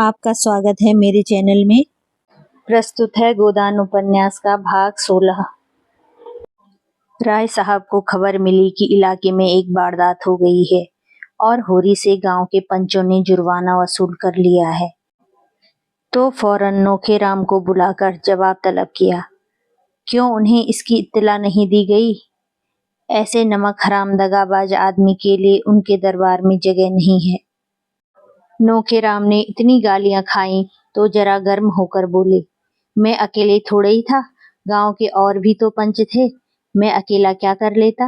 आपका स्वागत है मेरे चैनल में। प्रस्तुत है गोदान उपन्यास का भाग 16। राय साहब को खबर मिली कि इलाके में एक वारदात हो गई है और होरी से गांव के पंचों ने जुर्माना वसूल कर लिया है। तो फौरन नोखेराम को बुलाकर जवाब तलब किया। क्यों उन्हें इसकी इत्तला नहीं दी गई? ऐसे नमक हराम दगाबाज आदमी के लिए उनके दरबार में जगह नहीं है। नोखेराम ने इतनी गालियां खाई तो जरा गर्म होकर बोले, मैं अकेले थोड़े ही था, गांव के और भी तो पंच थे, मैं अकेला क्या कर लेता?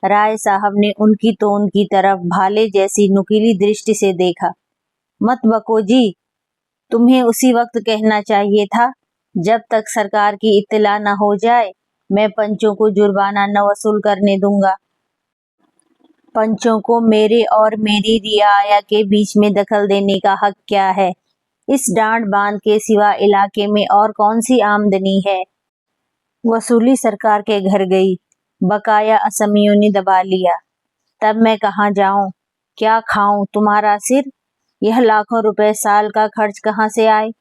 राय साहब ने उनकी तोन की तरफ भाले जैसी नुकीली दृष्टि से देखा। मत बको जी, तुम्हें उसी वक्त कहना चाहिए था, जब तक सरकार की इत्तला न हो जाए मैं पंचों को जुर्माना न वसूल करने दूंगा। पंचों को मेरे और मेरी रियाया के बीच में दखल देने का हक क्या है? इस डांड बांध के सिवा इलाके में और कौन सी आमदनी है? वसूली सरकार के घर गई, बकाया असमियों ने दबा लिया। तब मैं कहाँ जाऊं? क्या खाऊं तुम्हारा सिर? यह लाखों रुपए साल का खर्च कहाँ से आए?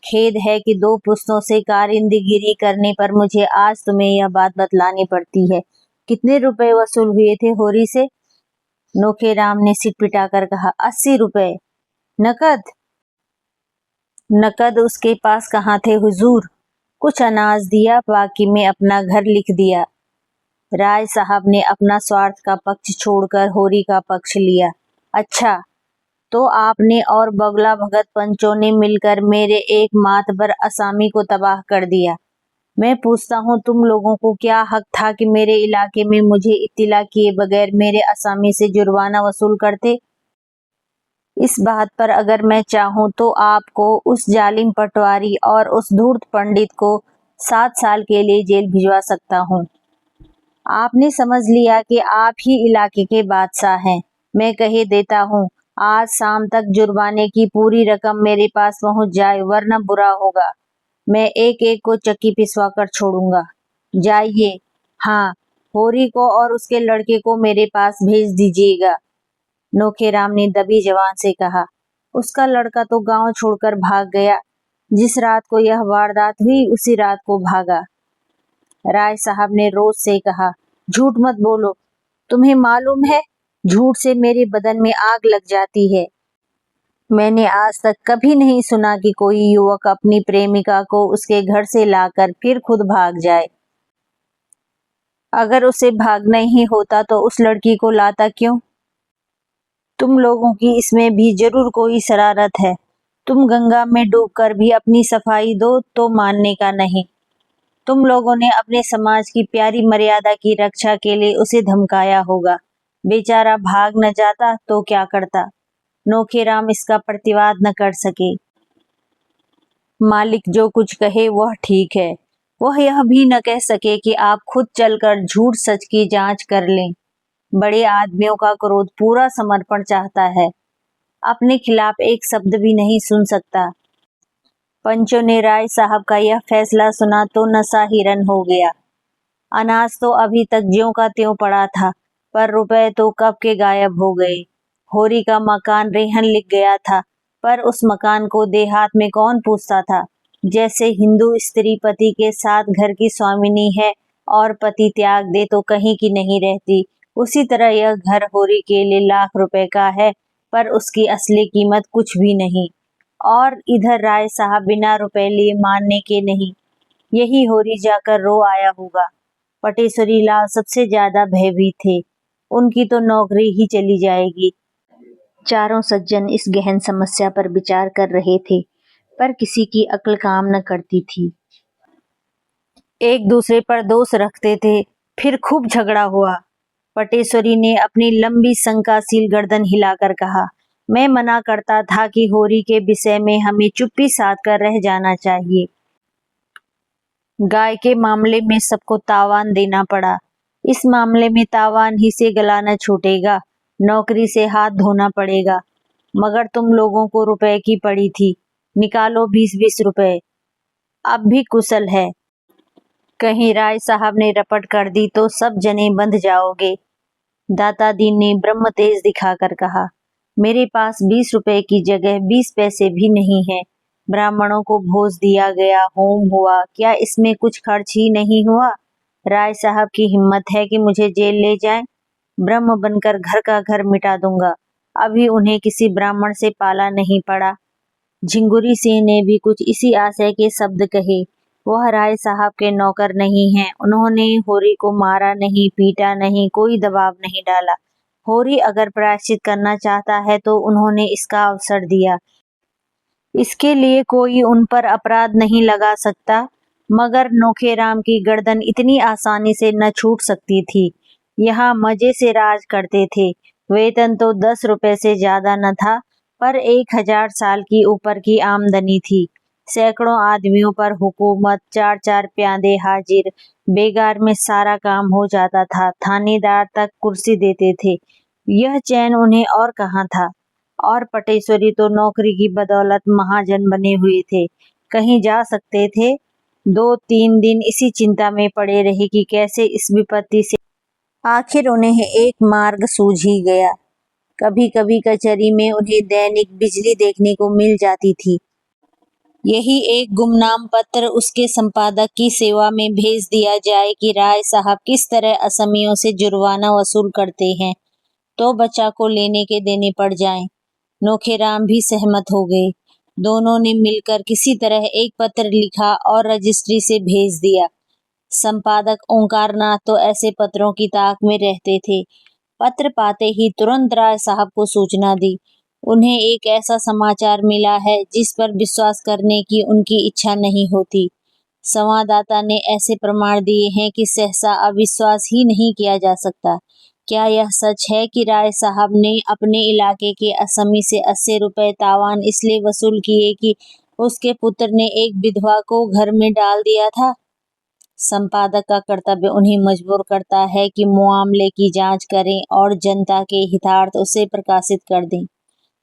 खेद है कि 2 पुश्तों से कारिंदगिरी करने पर मुझे आज तुम्हें यह बात बतलानी पड़ती है। कितने रुपए वसूल हुए थे होरी से? नोखेराम ने सिर पिटाकर कहा, 80 रुपए। नकद? नकद उसके पास कहाँ थे हुजूर? कुछ अनाज दिया, बाकी में अपना घर लिख दिया। राय साहब ने अपना स्वार्थ का पक्ष छोड़कर होरी का पक्ष लिया। अच्छा, तो आपने और बगला भगत पंचों ने मिलकर मेरे एक मातबर असामी को तबाह कर दिया। मैं पूछता हूँ, तुम लोगों को क्या हक था कि मेरे इलाके में मुझे इत्तिला किए बगैर मेरे असामी से जुर्माना वसूल करते? इस बात पर अगर मैं चाहूँ तो आपको, उस जालिम पटवारी और उस धूर्त पंडित को 7 साल के लिए जेल भिजवा सकता हूँ। आपने समझ लिया कि आप ही इलाके के बादशाह हैं। मैं कहे देता हूँ, आज शाम तक जुर्माने की पूरी रकम मेरे पास पहुँच जाए, वरना बुरा होगा। मैं एक एक को चक्की पिसवा कर छोड़ूंगा। जाइए। हाँ, होरी को और उसके लड़के को मेरे पास भेज दीजिएगा। नोखेराम ने दबी जबान से कहा। उसका लड़का तो गांव छोड़कर भाग गया। जिस रात को यह वारदात हुई उसी रात को भागा। राय साहब ने रोज से कहा, झूठ मत बोलो। तुम्हें मालूम है, झूठ से मेरे बदन में आग लग जाती है। मैंने आज तक कभी नहीं सुना कि कोई युवक अपनी प्रेमिका को उसके घर से लाकर फिर खुद भाग जाए। अगर उसे भागना ही होता तो उस लड़की को लाता क्यों? तुम लोगों की इसमें भी जरूर कोई शरारत है। तुम गंगा में डूबकर भी अपनी सफाई दो तो मानने का नहीं। तुम लोगों ने अपने समाज की प्यारी मर्यादा की रक्षा के लिए उसे धमकाया होगा। बेचारा भाग न जाता तो क्या करता? नोखेराम इसका प्रतिवाद न कर सके। मालिक जो कुछ कहे वह ठीक है। वह यह भी न कह सके कि आप खुद चलकर झूठ सच की जांच कर लें। बड़े आदमियों का क्रोध पूरा समर्पण चाहता है, अपने खिलाफ एक शब्द भी नहीं सुन सकता। पंचों ने राय साहब का यह फैसला सुना तो नशा हिरन हो गया। अनाज तो अभी तक ज्यों का त्यों पड़ा था, पर रुपए तो कब के गायब हो गए। होरी का मकान रेहन लिख गया था, पर उस मकान को देहात में कौन पूछता था? जैसे हिंदू स्त्री पति के साथ घर की स्वामिनी है और पति त्याग दे तो कहीं की नहीं रहती, उसी तरह यह घर होरी के लिए लाख रुपए का है, पर उसकी असली कीमत कुछ भी नहीं। और इधर राय साहब बिना रुपए लिए मानने के नहीं। यही होरी जाकर रो आया होगा। पटेश्वरी लाल सबसे ज्यादा भयभीत थे। उनकी तो नौकरी ही चली जाएगी। चारों सज्जन इस गहन समस्या पर विचार कर रहे थे, पर किसी की अक्ल काम न करती थी। एक दूसरे पर दोष रखते थे। फिर खूब झगड़ा हुआ। पटेश्वरी ने अपनी लंबी शंकाशील गर्दन हिलाकर कहा, मैं मना करता था कि होरी के विषय में हमें चुप्पी साध कर रह जाना चाहिए। गाय के मामले में सबको तावान देना पड़ा। इस मामले में तावान ही से गला न छूटेगा, नौकरी से हाथ धोना पड़ेगा। मगर तुम लोगों को रुपए की पड़ी थी, निकालो 20-20 रुपए। अब भी कुशल है। कहीं राय साहब ने रपट कर दी तो सब जने बंध जाओगे। दाता दीन ने ब्रह्म तेज दिखाकर कहा, मेरे पास 20 रुपए की जगह 20 पैसे भी नहीं है। ब्राह्मणों को भोज दिया गया, होम हुआ, क्या इसमें कुछ खर्च ही नहीं हुआ? राय साहब की हिम्मत है कि मुझे जेल ले जाएं। ब्रह्म बनकर घर का घर मिटा दूंगा। अभी उन्हें किसी ब्राह्मण से पाला नहीं पड़ा। झिंगुरी सिंह ने भी कुछ इसी आशय के शब्द कहे। वह राय साहब के नौकर नहीं हैं। उन्होंने होरी को मारा नहीं, पीटा नहीं, कोई दबाव नहीं डाला। होरी अगर प्रायश्चित करना चाहता है तो उन्होंने इसका अवसर दिया। इसके लिए कोई उन पर अपराध नहीं लगा सकता, मगर नोखेराम की गर्दन इतनी आसानी से न छूट सकती थी। यहाँ मजे से राज करते थे। वेतन तो 10 रुपए से ज्यादा न था, पर 1000 साल की ऊपर की आमदनी थी। सैकड़ों आदमियों पर हुकूमत, 4-4 प्यादे हाजिर, बेगार में सारा काम हो जाता था। थानेदार तक कुर्सी देते थे। यह चैन उन्हें और कहाँ था। और पटेश्वरी तो नौकरी की बदौलत महाजन बने हुए थे, कहीं जा सकते थे। 2-3 दिन इसी चिंता में पड़े रहे कि कैसे इस विपत्ति से आखिर उन्हें एक मार्ग सूझ ही गया। कभी कभी कचहरी में उन्हें दैनिक बिजली देखने को मिल जाती थी। यही एक गुमनाम पत्र उसके संपादक की सेवा में भेज दिया जाए कि राय साहब किस तरह असमियों से जुर्माना वसूल करते हैं, तो बच्चा को लेने के देने पड़ जाएं। नोखेराम भी सहमत हो गए। दोनों ने मिलकर किसी तरह एक पत्र लिखा और रजिस्ट्री से भेज दिया। संपादक ओंकारनाथ तो ऐसे पत्रों की ताक में रहते थे। पत्र पाते ही तुरंत राय साहब को सूचना दी। उन्हें एक ऐसा समाचार मिला है जिस पर विश्वास करने की उनकी इच्छा नहीं होती। संवाददाता ने ऐसे प्रमाण दिए हैं कि सहसा अविश्वास ही नहीं किया जा सकता। क्या यह सच है कि राय साहब ने अपने इलाके के असमी से 80 रुपए तावान इसलिए वसूल किए कि उसके पुत्र ने एक विधवा को घर में डाल दिया था? संपादक का कर्तव्य उन्हें मजबूर करता है कि मामले की जांच करें और जनता के हितार्थ उसे प्रकाशित कर दें।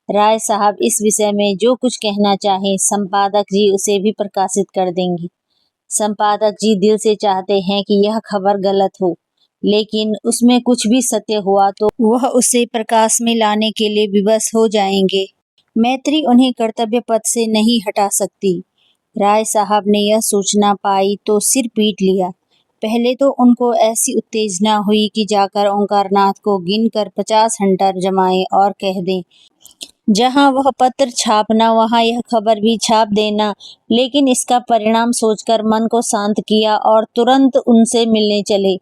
राय साहब इस विषय में जो कुछ कहना चाहें, संपादक जी उसे भी प्रकाशित कर देंगे। संपादक जी दिल से चाहते हैं कि यह खबर गलत हो, लेकिन उसमें कुछ भी सत्य हुआ तो वह उसे प्रकाश में लाने के लिए विवश हो जाएंगे। मैत्री उन्हें कर्तव्य पथ से नहीं हटा सकती। राय साहब ने यह सूचना पाई तो सिर पीट लिया। पहले तो उनको ऐसी उत्तेजना हुई कि जाकर ओंकारनाथ को गिनकर 50 हंटर जमाए और कह दें, जहां वह पत्र छापना वहां यह खबर भी छाप देना। लेकिन इसका परिणाम सोचकर मन को शांत किया और तुरंत उनसे मिलने चले।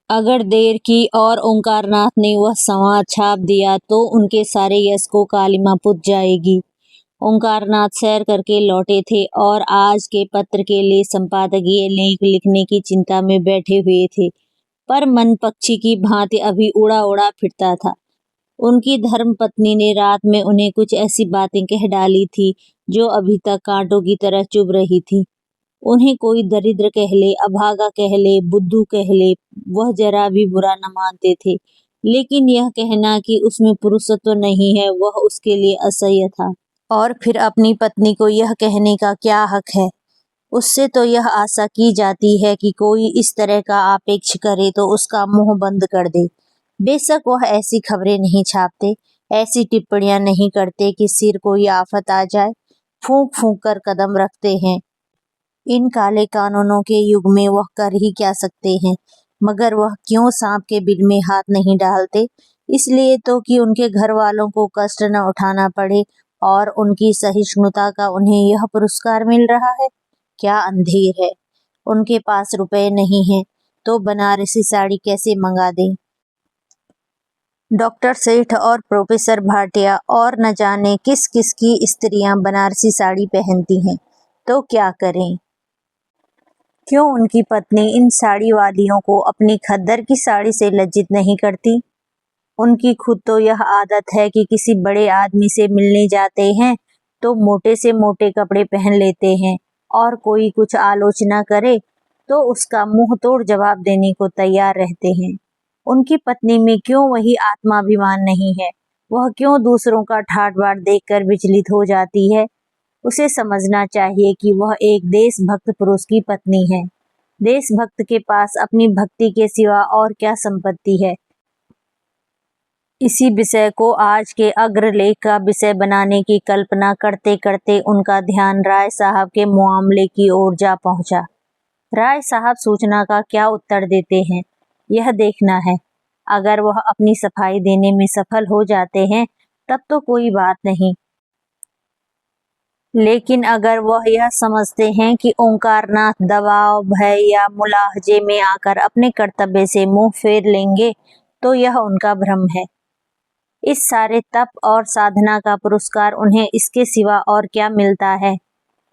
अगर देर की और ओंकारनाथ ने वह संवाद छाप दिया तो उनके सारे यश को कालिमा पुत जाएगी। ओंकारनाथ सैर करके लौटे थे और आज के पत्र के लिए संपादकीय लेख लिखने की चिंता में बैठे हुए थे, पर मन पक्षी की भांति अभी उड़ा उड़ा फिरता था। उनकी धर्मपत्नी ने रात में उन्हें कुछ ऐसी बातें कह डाली थी जो अभी तक कांटों की तरह चुभ रही थी। उन्हें कोई दरिद्र कह ले, अभागा कह ले, बुद्धू कह ले, वह जरा भी बुरा न मानते थे, लेकिन यह कहना कि उसमें पुरुषत्व नहीं है वह उसके लिए असह्य था। और फिर अपनी पत्नी को यह कहने का क्या हक है? उससे तो यह आशा की जाती है कि कोई इस तरह का आपेक्ष करे तो उसका मुंह बंद कर दे। बेशक वह ऐसी खबरें नहीं छापते, ऐसी टिप्पणियां नहीं करते कि सिर कोई आफत आ जाए। फूंक फूंक कर कदम रखते हैं। इन काले कानूनों के युग में वह कर ही क्या सकते हैं, मगर वह क्यों सांप के बिल में हाथ नहीं डालते? इसलिए तो कि उनके घर वालों को कष्ट न उठाना पड़े और उनकी सहिष्णुता का उन्हें यह पुरस्कार मिल रहा है। क्या अंधेर है। उनके पास रुपए नहीं हैं तो बनारसी साड़ी कैसे मंगा दें? डॉक्टर सेठ और प्रोफेसर भाटिया और न जाने किस किस की स्त्रियां बनारसी साड़ी पहनती हैं, तो क्या करें? क्यों उनकी पत्नी इन साड़ी वालियों को अपनी खद्दर की साड़ी से लज्जित नहीं करती? उनकी खुद तो यह आदत है कि किसी बड़े आदमी से मिलने जाते हैं तो मोटे से मोटे कपड़े पहन लेते हैं और कोई कुछ आलोचना करे तो उसका मुंह तोड़ जवाब देने को तैयार रहते हैं। उनकी पत्नी में क्यों वही आत्माभिमान नहीं है? वह क्यों दूसरों का ठाट बाट देखकर विचलित हो जाती है? उसे समझना चाहिए कि वह एक देशभक्त पुरुष की पत्नी है। देशभक्त के पास अपनी भक्ति के सिवा और क्या संपत्ति है? इसी विषय को आज के अग्रलेख का विषय बनाने की कल्पना करते करते उनका ध्यान राय साहब के मामले की ओर जा पहुंचा। राय साहब सूचना का क्या उत्तर देते हैं, यह देखना है। अगर वह अपनी सफाई देने में सफल हो जाते हैं तब तो कोई बात नहीं, लेकिन अगर वह यह समझते हैं कि ओंकारनाथ दबाव, भय या मुलाहजे में आकर अपने कर्तव्य से मुंह फेर लेंगे तो यह उनका भ्रम है। इस सारे तप और साधना का पुरस्कार उन्हें इसके सिवा और क्या मिलता है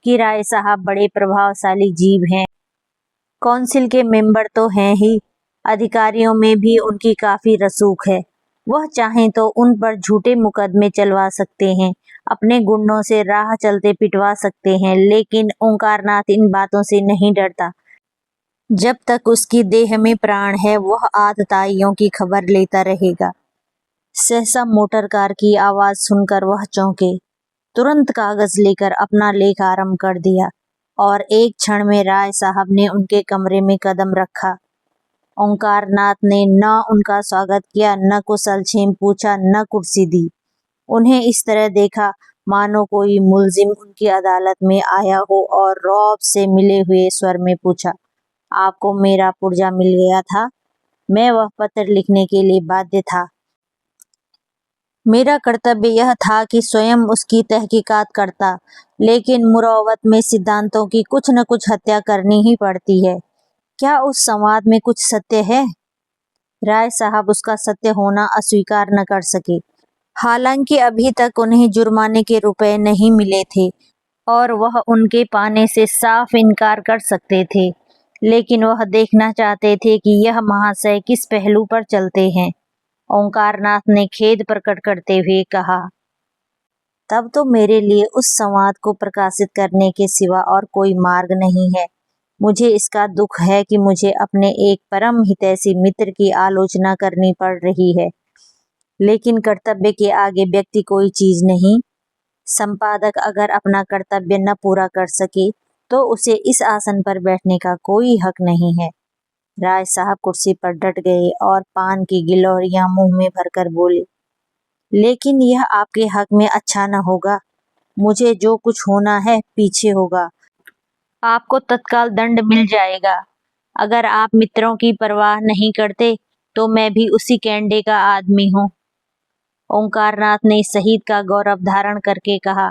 कि राय साहब बड़े प्रभावशाली जीव हैं। काउंसिल के मेंबर तो हैं ही, अधिकारियों में भी उनकी काफी रसूख है। वह चाहें तो उन पर झूठे मुकदमे चलवा सकते हैं, अपने गुंडों से राह चलते पिटवा सकते हैं, लेकिन ओंकारनाथ इन बातों से नहीं डरता। जब तक उसकी देह में प्राण है वह आतताइयों की खबर लेता रहेगा। सहसा मोटर कार की आवाज सुनकर वह चौंके। तुरंत कागज लेकर अपना लेख आरंभ कर दिया और एक क्षण में राय साहब ने उनके कमरे में कदम रखा। ओंकारनाथ ने न उनका स्वागत किया, न कुशलक्षेम पूछा, न कुर्सी दी। उन्हें इस तरह देखा मानो कोई मुलजिम उनकी अदालत में आया हो और रौब से मिले हुए स्वर में पूछा, आपको मेरा पुर्जा मिल गया था? मैं वह पत्र लिखने के लिए बाध्य था। मेरा कर्तव्य यह था कि स्वयं उसकी तहकीकात करता, लेकिन मुरौवत में सिद्धांतों की कुछ न कुछ हत्या करनी ही पड़ती है। क्या उस संवाद में कुछ सत्य है? राय साहब उसका सत्य होना अस्वीकार न कर सके। हालांकि अभी तक उन्हें जुर्माने के रुपए नहीं मिले थे और वह उनके पाने से साफ इनकार कर सकते थे, लेकिन वह देखना चाहते थे कि यह महाशय किस पहलू पर चलते हैं। ओंकारनाथ ने खेद प्रकट करते हुए कहा, तब तो मेरे लिए उस संवाद को प्रकाशित करने के सिवा और कोई मार्ग नहीं है। मुझे इसका दुख है कि मुझे अपने एक परम हितैषी मित्र की आलोचना करनी पड़ रही है, लेकिन कर्तव्य के आगे व्यक्ति कोई चीज नहीं। संपादक अगर अपना कर्तव्य न पूरा कर सके तो उसे इस आसन पर बैठने का कोई हक नहीं है। राय साहब कुर्सी पर डट गए और पान की गिलोरियां मुंह में भरकर बोले, लेकिन यह आपके हक में अच्छा न होगा। मुझे जो कुछ होना है पीछे होगा। आपको तत्काल दंड मिल जाएगा। अगर आप मित्रों की परवाह नहीं करते तो मैं भी उसी कैंडे का आदमी हूँ। ओंकारनाथ ने शहीद का गौरव धारण करके कहा,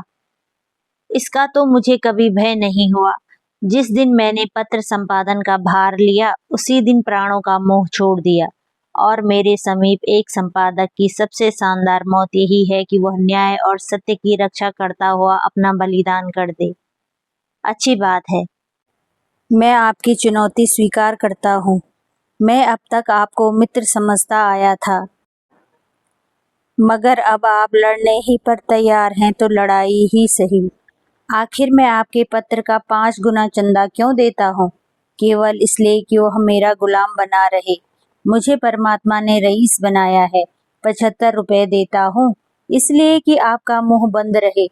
इसका तो मुझे कभी भय नहीं हुआ। जिस दिन मैंने पत्र संपादन का भार लिया उसी दिन प्राणों का मोह छोड़ दिया, और मेरे समीप एक संपादक की सबसे शानदार मौत यही है कि वह न्याय और सत्य की रक्षा करता हुआ अपना बलिदान कर दे। अच्छी बात है, मैं आपकी चुनौती स्वीकार करता हूँ। मैं अब तक आपको मित्र समझता आया था, मगर अब आप लड़ने ही पर तैयार हैं तो लड़ाई ही सही। आखिर मैं आपके पत्र का 5 गुना चंदा क्यों देता हूँ? केवल इसलिए कि वह मेरा गुलाम बना रहे। मुझे परमात्मा ने रईस बनाया है। 75 रुपए देता हूँ इसलिए कि आपका मुंह बंद रहे।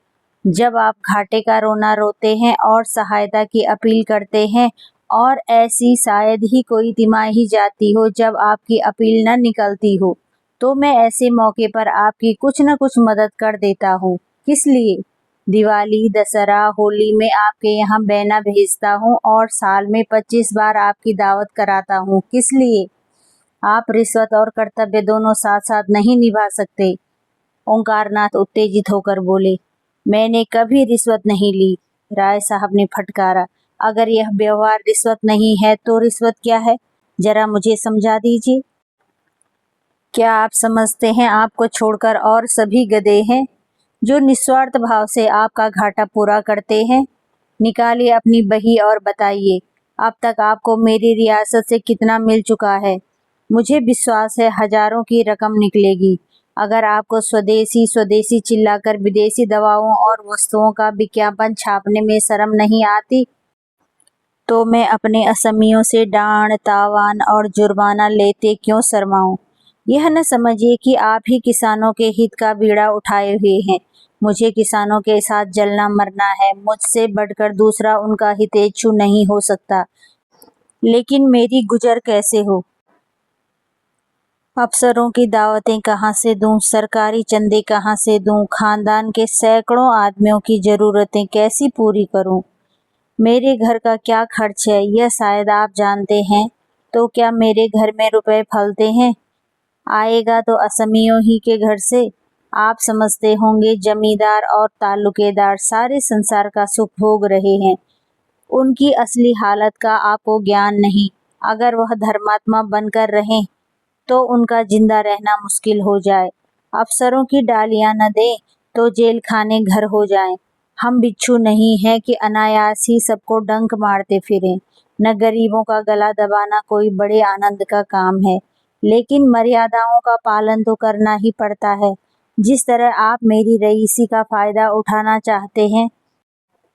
जब आप घाटे का रोना रोते हैं और सहायता की अपील करते हैं, और ऐसी शायद ही कोई तिमाही जाती हो जब आपकी अपील न निकलती हो, तो मैं ऐसे मौके पर आपकी कुछ न कुछ मदद कर देता हूँ। किस लिए? दिवाली, दशहरा, होली में आपके यहाँ बैना भेजता हूँ और साल में 25 बार आपकी दावत कराता हूँ। किस लिए? आप रिश्वत और कर्तव्य दोनों साथ साथ नहीं निभा सकते। ओंकारनाथ उत्तेजित होकर बोले, मैंने कभी रिश्वत नहीं ली। राय साहब ने फटकारा, अगर यह व्यवहार रिश्वत नहीं है तो रिश्वत क्या है? जरा मुझे समझा दीजिए। क्या आप समझते हैं आपको छोड़कर और सभी गधे हैं जो निस्वार्थ भाव से आपका घाटा पूरा करते हैं? निकालिए अपनी बही और बताइए, अब तक आपको मेरी रियासत से कितना मिल चुका है? मुझे विश्वास है हजारों की रकम निकलेगी। अगर आपको स्वदेशी स्वदेशी चिल्लाकर विदेशी दवाओं और वस्तुओं का विज्ञापन छापने में शर्म नहीं आती, तो मैं अपने असमियों से डांड, तावान और जुर्माना लेते क्यों शर्माऊं? यह न समझिए कि आप ही किसानों के हित का बीड़ा उठाए हुए हैं। मुझे किसानों के साथ जलना मरना है। मुझसे बढ़कर दूसरा उनका हितैषी नहीं हो सकता। लेकिन मेरी गुजर कैसे हो? अफसरों की दावतें कहाँ से दूं, सरकारी चंदे कहाँ से दूं, खानदान के सैकड़ों आदमियों की ज़रूरतें कैसी पूरी करूं। मेरे घर का क्या खर्च है यह शायद आप जानते हैं। तो क्या मेरे घर में रुपए फलते हैं? आएगा तो असमियों ही के घर से। आप समझते होंगे जमींदार और ताल्लुकेदार सारे संसार का सुख भोग रहे हैं। उनकी असली हालत का आपको ज्ञान नहीं। अगर वह धर्मात्मा बनकर रहें तो उनका जिंदा रहना मुश्किल हो जाए। अफसरों की डालियां न दें तो जेल खाने घर हो जाएं। हम बिच्छू नहीं हैं कि अनायास ही सबको डंक मारते फिरें। न गरीबों का गला दबाना कोई बड़े आनंद का काम है, लेकिन मर्यादाओं का पालन तो करना ही पड़ता है। जिस तरह आप मेरी रईसी का फायदा उठाना चाहते हैं,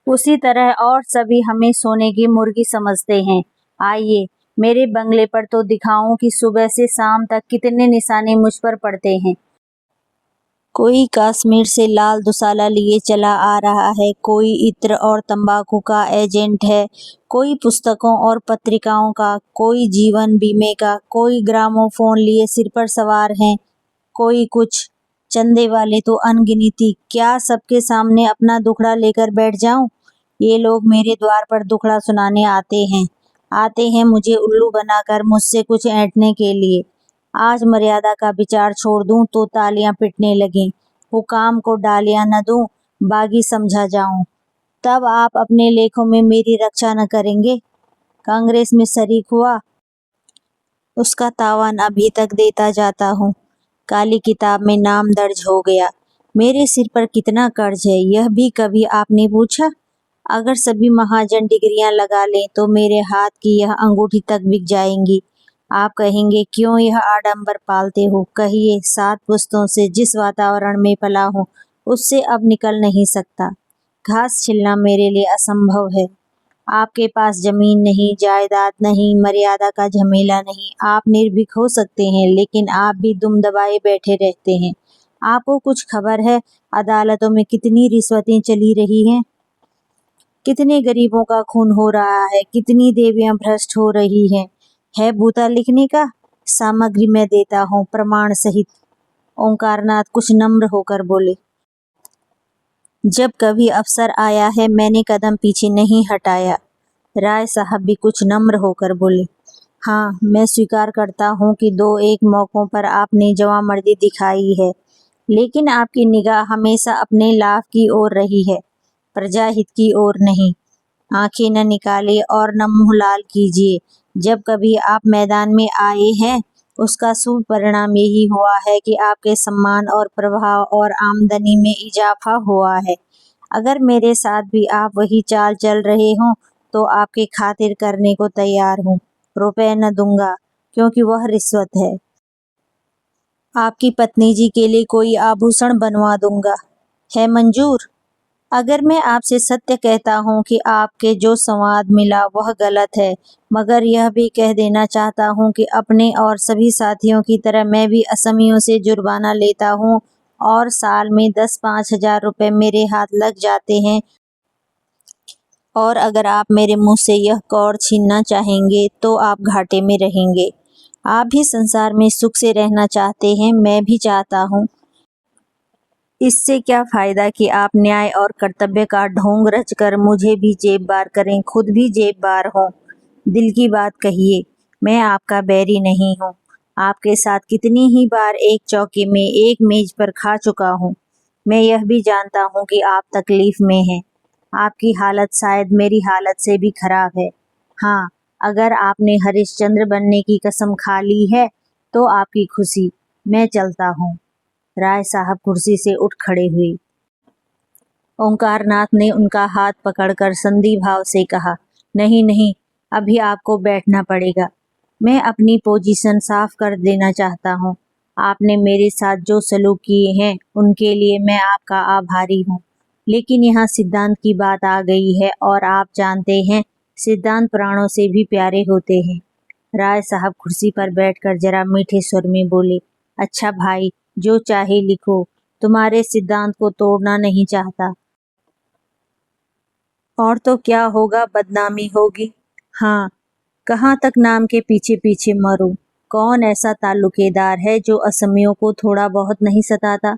उसी तरह और सभी हमें सोने की मुर्गी समझते हैं। आइए, मेरे बंगले पर तो दिखाऊं कि सुबह से शाम तक कितने निशाने मुझ पर पड़ते हैं। कोई कश्मीर से लाल दुसाला लिए चला आ रहा है, कोई इत्र और तंबाकू का एजेंट है, कोई पुस्तकों और पत्रिकाओं का, कोई जीवन बीमे का, कोई ग्रामोफोन लिए सिर पर सवार हैं, कोई कुछ। चंदे वाले तो अनगिनती। क्या सबके सामने अपना दुखड़ा लेकर बैठ जाऊं? ये लोग मेरे द्वार पर दुखड़ा सुनाने आते हैं मुझे उल्लू बनाकर, मुझसे कुछ ऐंठने के लिए। आज मर्यादा का विचार छोड़ दूं तो तालियां पिटने लगें। हुकाम को डालियां न दूं, बागी समझा जाऊं। तब आप अपने लेखों में मेरी रक्षा न करेंगे। कांग्रेस में शरीक हुआ, उसका तावान अभी तक देता जाता हूँ। काली किताब में नाम दर्ज हो गया। मेरे सिर पर कितना कर्ज है यह भी कभी आपने पूछा? अगर सभी महाजन डिग्रियां लगा लें तो मेरे हाथ की यह अंगूठी तक बिक जाएंगी। आप कहेंगे क्यों यह आडंबर पालते हो? कहिए, 7 पुश्तों से जिस वातावरण में पला हूँ उससे अब निकल नहीं सकता। घास छिलना मेरे लिए असंभव है। आपके पास जमीन नहीं, जायदाद नहीं, मर्यादा का झमेला नहीं। आप निर्भीक हो सकते हैं, लेकिन आप भी दुम दबाए बैठे रहते हैं। आपको कुछ खबर है अदालतों में कितनी रिश्वतें चली रही हैं? कितने गरीबों का खून हो रहा है, कितनी देवियां भ्रष्ट हो रही हैं। है बूता लिखने का? सामग्री मैं देता हूँ प्रमाण सहित। ओंकारनाथ कुछ नम्र होकर बोले। जब कभी अवसर आया है मैंने कदम पीछे नहीं हटाया। राय साहब भी कुछ नम्र होकर बोले। हाँ, मैं स्वीकार करता हूँ कि 2-1 मौकों पर आपने जवामर्दी दिखाई है, लेकिन आपकी निगाह हमेशा अपने लाभ की ओर रही है, प्रजाहित की ओर नहीं। आंखें न निकाले और न मुंह लाल कीजिए। जब कभी आप मैदान में आए हैं उसका शुभ परिणाम यही हुआ है कि आपके सम्मान और प्रभाव और आमदनी में इजाफा हुआ है। अगर मेरे साथ भी आप वही चाल चल रहे हों तो आपके खातिर करने को तैयार हूँ। रुपए न दूंगा, क्योंकि वह रिश्वत है। आपकी पत्नी जी के लिए कोई आभूषण बनवा दूंगा। है मंजूर? अगर मैं आपसे सत्य कहता हूँ कि आपके जो संवाद मिला वह गलत है, मगर यह भी कह देना चाहता हूँ कि अपने और सभी साथियों की तरह मैं भी असमियों से जुर्माना लेता हूँ और साल में 10-5 हजार रुपये मेरे हाथ लग जाते हैं। और अगर आप मेरे मुंह से यह कौर छीनना चाहेंगे तो आप घाटे में रहेंगे। आप भी संसार में सुख से रहना चाहते हैं, मैं भी चाहता हूँ। इससे क्या फायदा कि आप न्याय और कर्तव्य का ढोंग रचकर मुझे भी जेबबार करें, खुद भी जेबबार हों। दिल की बात कहिए, मैं आपका बैरी नहीं हूँ। आपके साथ कितनी ही बार एक चौकी में एक मेज पर खा चुका हूँ। मैं यह भी जानता हूँ कि आप तकलीफ में हैं। आपकी हालत शायद मेरी हालत से भी खराब है। हाँ, अगर आपने हरिश्चंद्र बनने की कसम खा ली है तो आपकी खुशी। मैं चलता हूँ। राय साहब कुर्सी से उठ खड़े हुए। ओंकारनाथ ने उनका हाथ पकड़कर संधि भाव से कहा, नहीं नहीं, अभी आपको बैठना पड़ेगा। मैं अपनी पोजीशन साफ कर देना चाहता हूँ। आपने मेरे साथ जो सलूक किए हैं उनके लिए मैं आपका आभारी हूँ, लेकिन यहाँ सिद्धांत की बात आ गई है और आप जानते हैं सिद्धांत प्राणों से भी प्यारे होते हैं। राय साहब कुर्सी पर बैठकर जरा मीठे स्वर में बोले, अच्छा भाई, जो चाहे लिखो, तुम्हारे सिद्धांत को तोड़ना नहीं चाहता। और तो क्या होगा, बदनामी होगी। हाँ, कहाँ तक नाम के पीछे पीछे मरूं। कौन ऐसा ताल्लुकेदार है जो असमियों को थोड़ा बहुत नहीं सताता?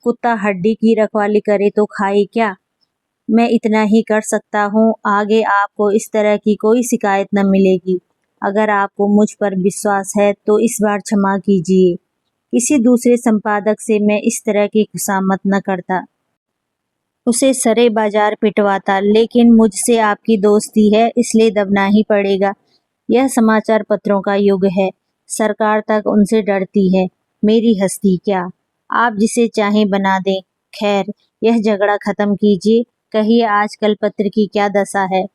कुत्ता हड्डी की रखवाली करे तो खाए क्या? मैं इतना ही कर सकता हूँ। आगे आपको इस तरह की कोई शिकायत न मिलेगी। अगर आपको मुझ पर विश्वास है तो इस बार क्षमा कीजिए। किसी दूसरे संपादक से मैं इस तरह की खुशामद न करता, उसे सरे बाजार पिटवाता, लेकिन मुझसे आपकी दोस्ती है इसलिए दबना ही पड़ेगा। यह समाचार पत्रों का युग है, सरकार तक उनसे डरती है। मेरी हस्ती क्या, आप जिसे चाहें बना दें। खैर, यह झगड़ा खत्म कीजिए। कहिए आजकल पत्र की क्या दशा है?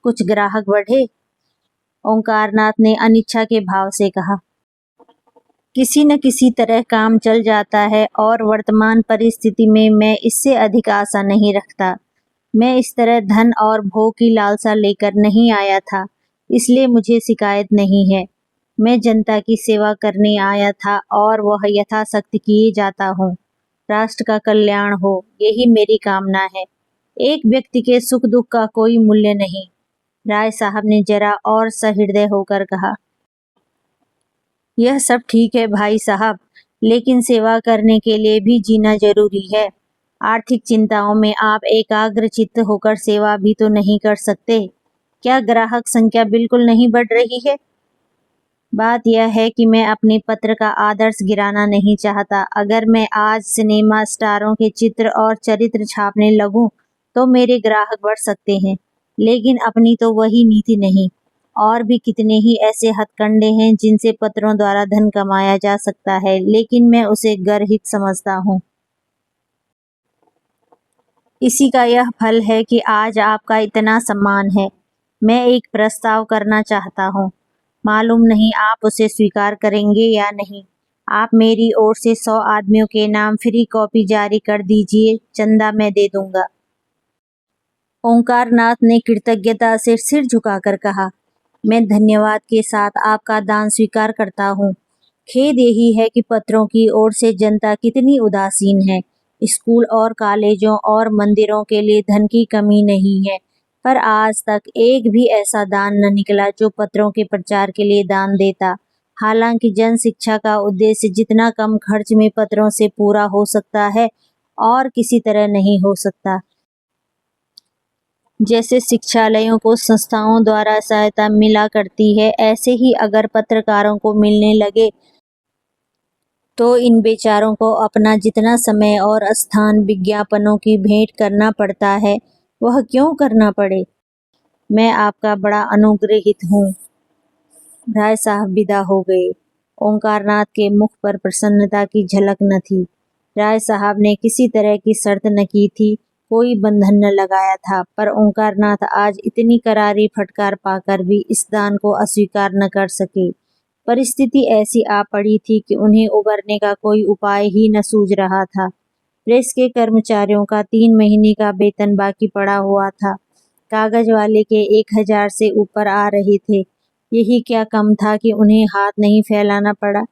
कुछ ग्राहक बढ़े? ओंकारनाथ ने अनिच्छा के भाव से कहा। किसी न किसी तरह काम चल जाता है और वर्तमान परिस्थिति में मैं इससे अधिक आशा नहीं रखता। मैं इस तरह धन और भोग की लालसा लेकर नहीं आया था, इसलिए मुझे शिकायत नहीं है। मैं जनता की सेवा करने आया था और वह यथाशक्ति किए जाता हूँ। राष्ट्र का कल्याण हो, यही मेरी कामना है। एक व्यक्ति के सुख दुख का कोई मूल्य नहीं। राय साहब ने जरा और सहृदय होकर कहा। यह सब ठीक है भाई साहब, लेकिन सेवा करने के लिए भी जीना जरूरी है। आर्थिक चिंताओं में आप एकाग्रचित्त होकर सेवा भी तो नहीं कर सकते। क्या ग्राहक संख्या बिल्कुल नहीं बढ़ रही है? बात यह है कि मैं अपने पत्र का आदर्श गिराना नहीं चाहता। अगर मैं आज सिनेमा स्टारों के चित्र और चरित्र छापने लगूं तो मेरे ग्राहक बढ़ सकते हैं, लेकिन अपनी तो वही नीति नहीं। और भी कितने ही ऐसे हथकंडे हैं जिनसे पत्रों द्वारा धन कमाया जा सकता है, लेकिन मैं उसे गर्हित समझता हूँ। इसी का यह फल है कि आज आपका इतना सम्मान है। मैं एक प्रस्ताव करना चाहता हूँ, मालूम नहीं आप उसे स्वीकार करेंगे या नहीं। आप मेरी ओर से 100 आदमियों के नाम फ्री कॉपी जारी कर दीजिए, चंदा मैं दे दूंगा। ओंकारनाथ ने कृतज्ञता से सिर झुकाकर कहा, मैं धन्यवाद के साथ आपका दान स्वीकार करता हूँ। खेद यही है कि पत्रों की ओर से जनता कितनी उदासीन है। स्कूल और कॉलेजों और मंदिरों के लिए धन की कमी नहीं है, पर आज तक एक भी ऐसा दान न निकला जो पत्रों के प्रचार के लिए दान देता। हालांकि जन शिक्षा का उद्देश्य जितना कम खर्च में पत्रों से पूरा हो सकता है और किसी तरह नहीं हो सकता। जैसे शिक्षालयों को संस्थाओं द्वारा सहायता मिला करती है, ऐसे ही अगर पत्रकारों को मिलने लगे तो इन बेचारों को अपना जितना समय और स्थान विज्ञापनों की भेंट करना पड़ता है, वह क्यों करना पड़े। मैं आपका बड़ा अनुग्रहित हूँ। राय साहब विदा हो गए। ओंकारनाथ के मुख पर प्रसन्नता की झलक न थी। राय साहब ने किसी तरह की शर्त न की थी, कोई बंधन न लगाया था, पर ओंकारनाथ आज इतनी करारी फटकार पाकर भी इस दान को अस्वीकार न कर सके। परिस्थिति ऐसी आ पड़ी थी कि उन्हें उबरने का कोई उपाय ही न सूझ रहा था। प्रेस के कर्मचारियों का 3 महीने का वेतन बाकी पड़ा हुआ था। कागज वाले के 1000 से ऊपर आ रहे थे। यही क्या कम था कि उन्हें हाथ नहीं फैलाना पड़ा।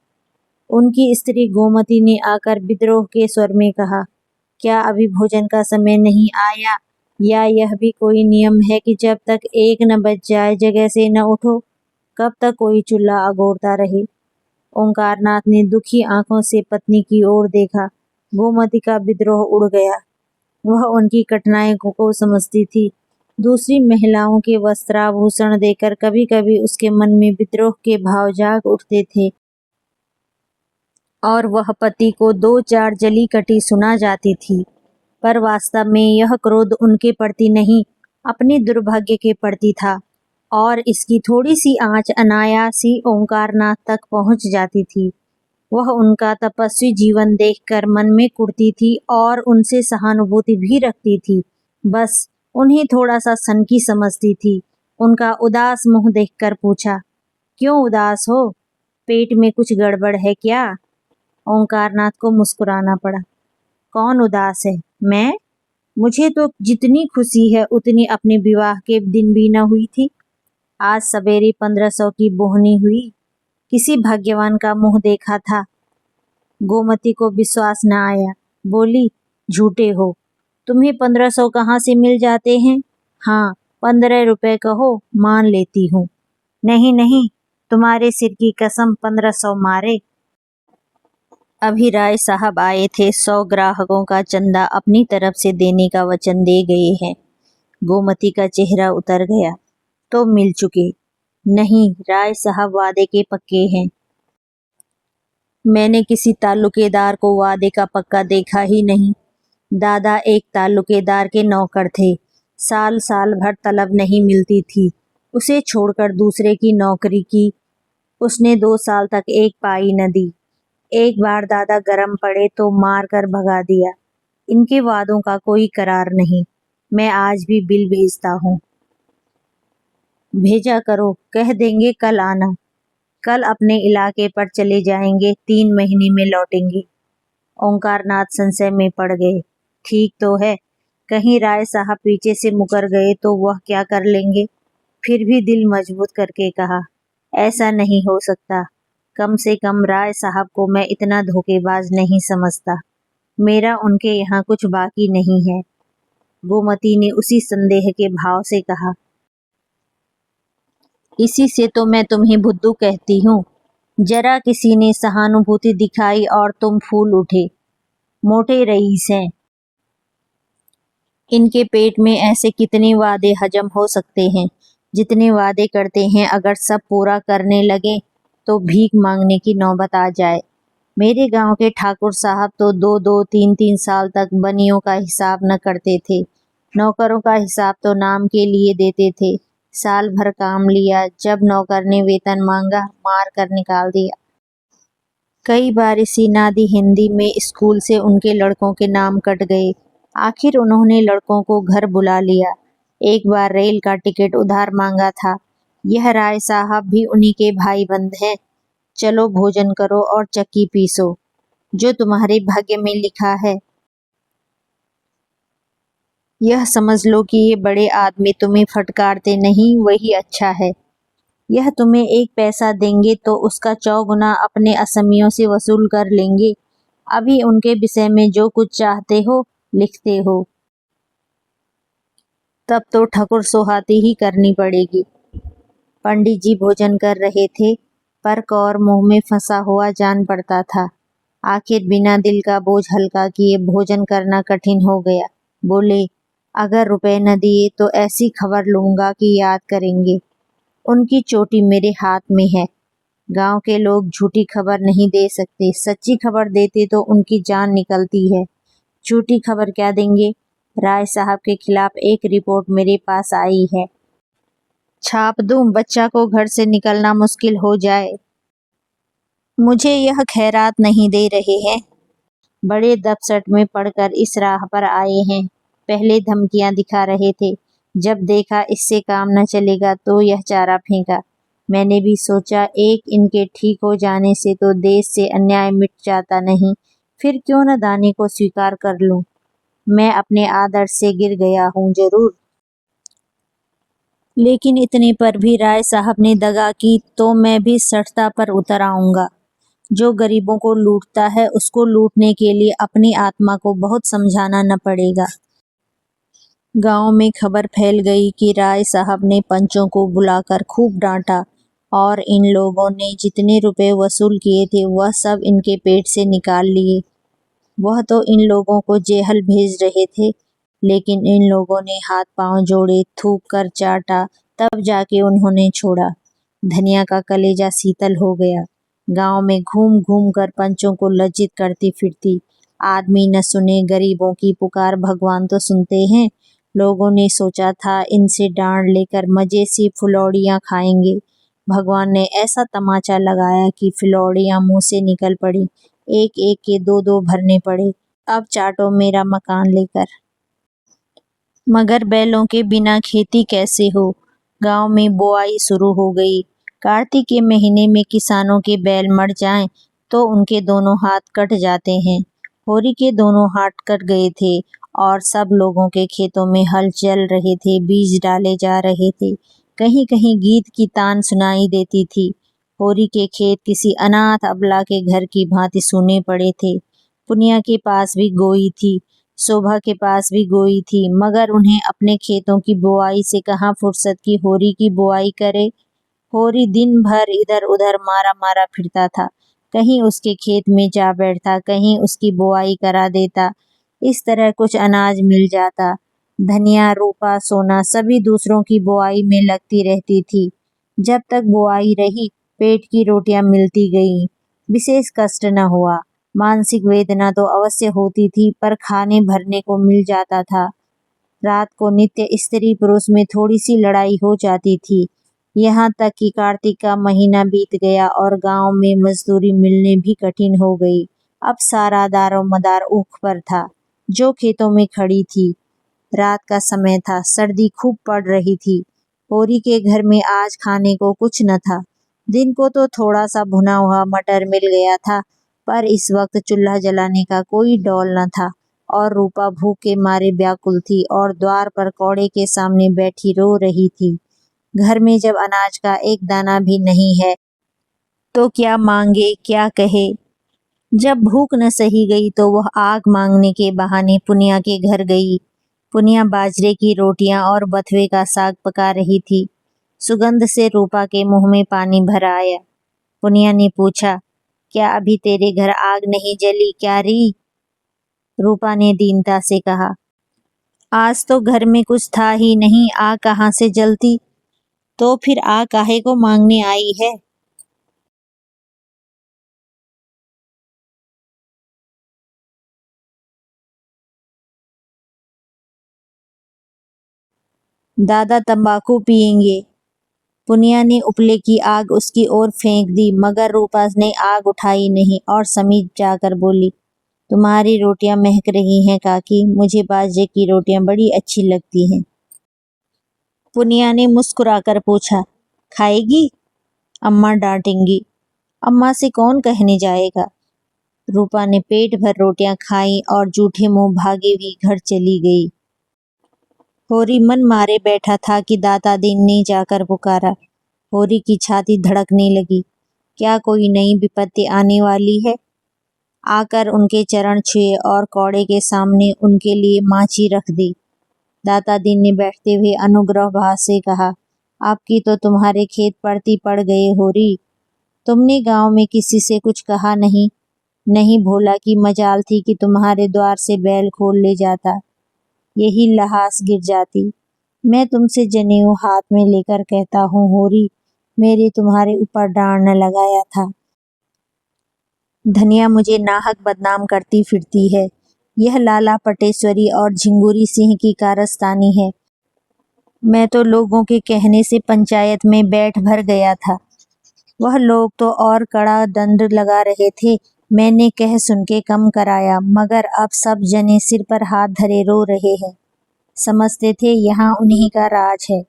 उनकी स्त्री गोमती ने आकर विद्रोह के स्वर में कहा, क्या अभी भोजन का समय नहीं आया? या यह भी कोई नियम है कि जब तक 1 न बज जाए जगह से न उठो? कब तक कोई चूल्हा अगोरता रहे? ओंकारनाथ ने दुखी आंखों से पत्नी की ओर देखा। गोमती का विद्रोह उड़ गया। वह उनकी कठिनाइयों को समझती थी। दूसरी महिलाओं के वस्त्राभूषण देकर कभी कभी उसके मन में विद्रोह के भाव जाग उठते थे और वह पति को 2-4 जली कटी सुना जाती थी, पर वास्तव में यह क्रोध उनके प्रति नहीं, अपने दुर्भाग्य के प्रति था। और इसकी थोड़ी सी आंच अनायास ही ओंकारनाथ तक पहुंच जाती थी। वह उनका तपस्वी जीवन देखकर मन में कुढ़ती थी और उनसे सहानुभूति भी रखती थी। बस उन्हें थोड़ा सा सनकी समझती थी। उनका उदास मुंह देखकर पूछा, क्यों उदास हो? पेट में कुछ गड़बड़ है क्या? ओंकारनाथ को मुस्कुराना पड़ा। कौन उदास है? मैं? मुझे तो जितनी खुशी है उतनी अपने विवाह के दिन भी न हुई थी। आज सवेरे 1500 की बोहनी हुई। किसी भाग्यवान का मुंह देखा था। गोमती को विश्वास न आया, बोली, झूठे हो, तुम्हें 1500 कहाँ से मिल जाते हैं? हाँ, 15 रुपए कहो, मान लेती हूँ। नहीं नहीं, तुम्हारे सिर की कसम 1500 मारे। अभी राय साहब आए थे, 100 ग्राहकों का चंदा अपनी तरफ से देने का वचन दे गए हैं। गोमती का चेहरा उतर गया। तो मिल चुके? नहीं, राय साहब वादे के पक्के हैं। मैंने किसी ताल्लुकेदार को वादे का पक्का देखा ही नहीं। दादा एक ताल्लुकेदार के नौकर थे। साल साल भर तलब नहीं मिलती थी। उसे छोड़कर दूसरे की नौकरी की। उसने 2 साल तक एक पाई न दी। एक बार दादा गरम पड़े तो मार कर भगा दिया। इनके वादों का कोई करार नहीं। मैं आज भी बिल भेजता हूँ। भेजा करो, कह देंगे कल आना। कल अपने इलाके पर चले जाएंगे, 3 महीने में लौटेंगे। ओंकारनाथ संशय में पड़ गए। ठीक तो है, कहीं राय साहब पीछे से मुकर गए तो वह क्या कर लेंगे। फिर भी दिल मजबूत करके कहा, ऐसा नहीं हो सकता। कम से कम राय साहब को मैं इतना धोखेबाज नहीं समझता। मेरा उनके यहाँ कुछ बाकी नहीं है। गोमती ने उसी संदेह के भाव से कहा, इसी से तो मैं तुम्हें बुद्धू कहती हूँ। जरा किसी ने सहानुभूति दिखाई और तुम फूल उठे। मोटे रईस हैं। इनके पेट में ऐसे कितने वादे हजम हो सकते हैं। जितने वादे करते हैं, अगर सब पूरा करने लगे तो भीख मांगने की नौबत आ जाए। मेरे गांव के ठाकुर साहब तो 2-2, 3-3 साल तक बनियों का हिसाब न करते थे। नौकरों का हिसाब तो नाम के लिए देते थे। साल भर काम लिया, जब नौकर ने वेतन मांगा, मार कर निकाल दिया। कई बार इसी नादी हिंदी में स्कूल से उनके लड़कों के नाम कट गए। आखिर उन्होंने लड़कों को घर बुला लिया। एक बार रेल का टिकट उधार मांगा था। यह राय साहब भी उन्हीं के भाई बंद हैं। चलो भोजन करो और चक्की पीसो। जो तुम्हारे भाग्य में लिखा है। यह समझ लो कि ये बड़े आदमी तुम्हें फटकारते नहीं, वही अच्छा है। यह तुम्हें 1 पैसा देंगे तो उसका 4 गुना अपने असमियों से वसूल कर लेंगे। अभी उनके विषय में जो कुछ चाहते हो लिखते हो। तब तो ठकुर सोहाती ही करनी पड़ेगी। पंडित जी भोजन कर रहे थे, पर कौर मुंह में फंसा हुआ जान पड़ता था। आखिर बिना दिल का बोझ हल्का किए भोजन करना कठिन हो गया। बोले, अगर रुपए न दिए तो ऐसी खबर लूंगा कि याद करेंगे। उनकी चोटी मेरे हाथ में है। गांव के लोग झूठी खबर नहीं दे सकते। सच्ची खबर देते तो उनकी जान निकलती है। झूठी खबर क्या देंगे। राय साहब के खिलाफ एक रिपोर्ट मेरे पास आई है। छाप दूं, बच्चा को घर से निकलना मुश्किल हो जाए। मुझे यह खैरात नहीं दे रहे हैं। बड़े दपसट में पड़कर इस राह पर आए हैं। पहले धमकियां दिखा रहे थे, जब देखा इससे काम न चलेगा तो यह चारा फेंका। मैंने भी सोचा, एक इनके ठीक हो जाने से तो देश से अन्याय मिट जाता नहीं, फिर क्यों न दाने को स्वीकार कर लूं। मैं अपने आदर्श से गिर गया हूं जरूर, लेकिन इतने पर भी राय साहब ने दगा की तो मैं भी सठता पर उतर आऊंगा। जो गरीबों को लूटता है, उसको लूटने के लिए अपनी आत्मा को बहुत समझाना न पड़ेगा। गांव में खबर फैल गई कि राय साहब ने पंचों को बुलाकर खूब डांटा और इन लोगों ने जितने रुपए वसूल किए थे वह सब इनके पेट से निकाल लिए। वह तो इन लोगों को जेहल भेज रहे थे, लेकिन इन लोगों ने हाथ पांव जोड़े, थूक कर चाटा, तब जाके उन्होंने छोड़ा। धनिया का कलेजा शीतल हो गया। गांव में घूम घूम कर पंचों को लज्जित करती फिरती। आदमी न सुने गरीबों की पुकार, भगवान तो सुनते हैं। लोगों ने सोचा था इनसे डांड लेकर मजे से फुलौड़ियाँ खाएंगे। भगवान ने ऐसा तमाचा लगाया कि फुलौड़ियाँ मुंह से निकल पड़ी। एक एक के 2-2 भरने पड़े। अब चाटो मेरा मकान लेकर। मगर बैलों के बिना खेती कैसे हो। गांव में बुआई शुरू हो गई। कार्तिक के महीने में किसानों के बैल मर जाएं तो उनके दोनों हाथ कट जाते हैं। होरी के दोनों हाथ कट गए थे और सब लोगों के खेतों में हल चल रहे थे, बीज डाले जा रहे थे। कहीं कहीं गीत की तान सुनाई देती थी। होरी के खेत किसी अनाथ अबला के घर की भांति सूने पड़े थे। पुनिया के पास भी गोई थी, शोभा के पास भी गोई थी, मगर उन्हें अपने खेतों की बुआई से कहाँ फुर्सत की होरी की बुआई करे। होरी दिन भर इधर उधर मारा मारा फिरता था। कहीं उसके खेत में जा बैठता, कहीं उसकी बुआई करा देता। इस तरह कुछ अनाज मिल जाता। धनिया, रूपा, सोना सभी दूसरों की बुआई में लगती रहती थी। जब तक बुआई रही, पेट की रोटियां मिलती गईं। विशेष कष्ट न हुआ। मानसिक वेदना तो अवश्य होती थी, पर खाने भरने को मिल जाता था। रात को नित्य स्त्री पुरुष में थोड़ी सी लड़ाई हो जाती थी। यहाँ तक कि कार्तिक का महीना बीत गया और गांव में मजदूरी मिलने भी कठिन हो गई। अब सारा दारोमदार ऊख पर था, जो खेतों में खड़ी थी। रात का समय था, सर्दी खूब पड़ रही थी। होरी के घर में आज खाने को कुछ न था। दिन को तो थोड़ा सा भुना हुआ मटर मिल गया था, पर इस वक्त चूल्हा जलाने का कोई डौल न था और रूपा भूख के मारे व्याकुल थी और द्वार पर कौड़े के सामने बैठी रो रही थी। घर में जब अनाज का एक दाना भी नहीं है तो क्या मांगे, क्या कहे। जब भूख न सही गई तो वह आग मांगने के बहाने पुनिया के घर गई। पुनिया बाजरे की रोटियां और बथुए का साग पका रही थी। सुगंध से रूपा के मुंह में पानी भर आया। पुनिया ने पूछा, क्या अभी तेरे घर आग नहीं जली क्या री? रूपा ने दीनता से कहा, आज तो घर में कुछ था ही नहीं, आग कहाँ से जलती? तो फिर आग काहे को मांगने आई है? दादा तंबाकू पिएंगे। पुनिया ने उपले की आग उसकी ओर फेंक दी, मगर रूपा ने आग उठाई नहीं और समीप जाकर बोली, तुम्हारी रोटियां महक रही हैं काकी, मुझे बाजरे की रोटियां बड़ी अच्छी लगती हैं। पुनिया ने मुस्कुराकर पूछा, खाएगी? अम्मा डांटेंगी। अम्मा से कौन कहने जाएगा। रूपा ने पेट भर रोटियां खाई और जूठे मुंह भागी हुई घर चली गई। होरी मन मारे बैठा था कि दाता दीन ने जाकर पुकारा। होरी की छाती धड़कने लगी। क्या कोई नई विपत्ति आने वाली है? आकर उनके चरण छुए और कौड़े के सामने उनके लिए माची रख दी। दाता दीन ने बैठते हुए अनुग्रह भाव से कहा, आपकी तो तुम्हारे खेत पड़ती पड़ गए होरी। तुमने गांव में किसी से कुछ कहा नहीं? नहीं भोला की मजाल थी कि तुम्हारे द्वार से बैल खोल ले जाता, यही लहास गिर जाती। मैं तुमसे जनेऊ हाथ में लेकर कहता हूँ होरी, मेरे तुम्हारे ऊपर डांड न लगाया था। धनिया मुझे नाहक बदनाम करती फिरती है। यह लाला पटेश्वरी और झिंगुरी सिंह की कारस्तानी है। मैं तो लोगों के कहने से पंचायत में बैठ भर गया था। वह लोग तो और कड़ा दंड लगा रहे थे। मैंने कह सुन के कम कराया, मगर अब सब जने सिर पर हाथ धरे रो रहे हैं। समझते थे यहाँ उन्हीं का राज है।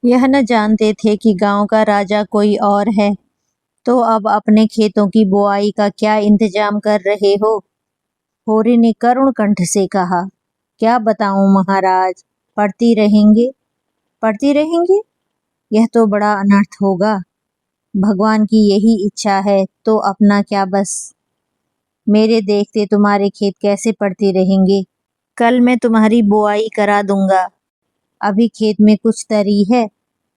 यह न जानते थे कि गांव का राजा कोई और है। तो अब अपने खेतों की बुआई का क्या इंतजाम कर रहे हो? होरी ने करुण कंठ से कहा, क्या बताऊं महाराज, पढ़ती रहेंगे। पढ़ती रहेंगे? यह तो बड़ा अनर्थ होगा। भगवान की यही इच्छा है तो अपना क्या बस। मेरे देखते तुम्हारे खेत कैसे पड़ते रहेंगे। कल मैं तुम्हारी बुआई करा दूंगा। अभी खेत में कुछ तरी है,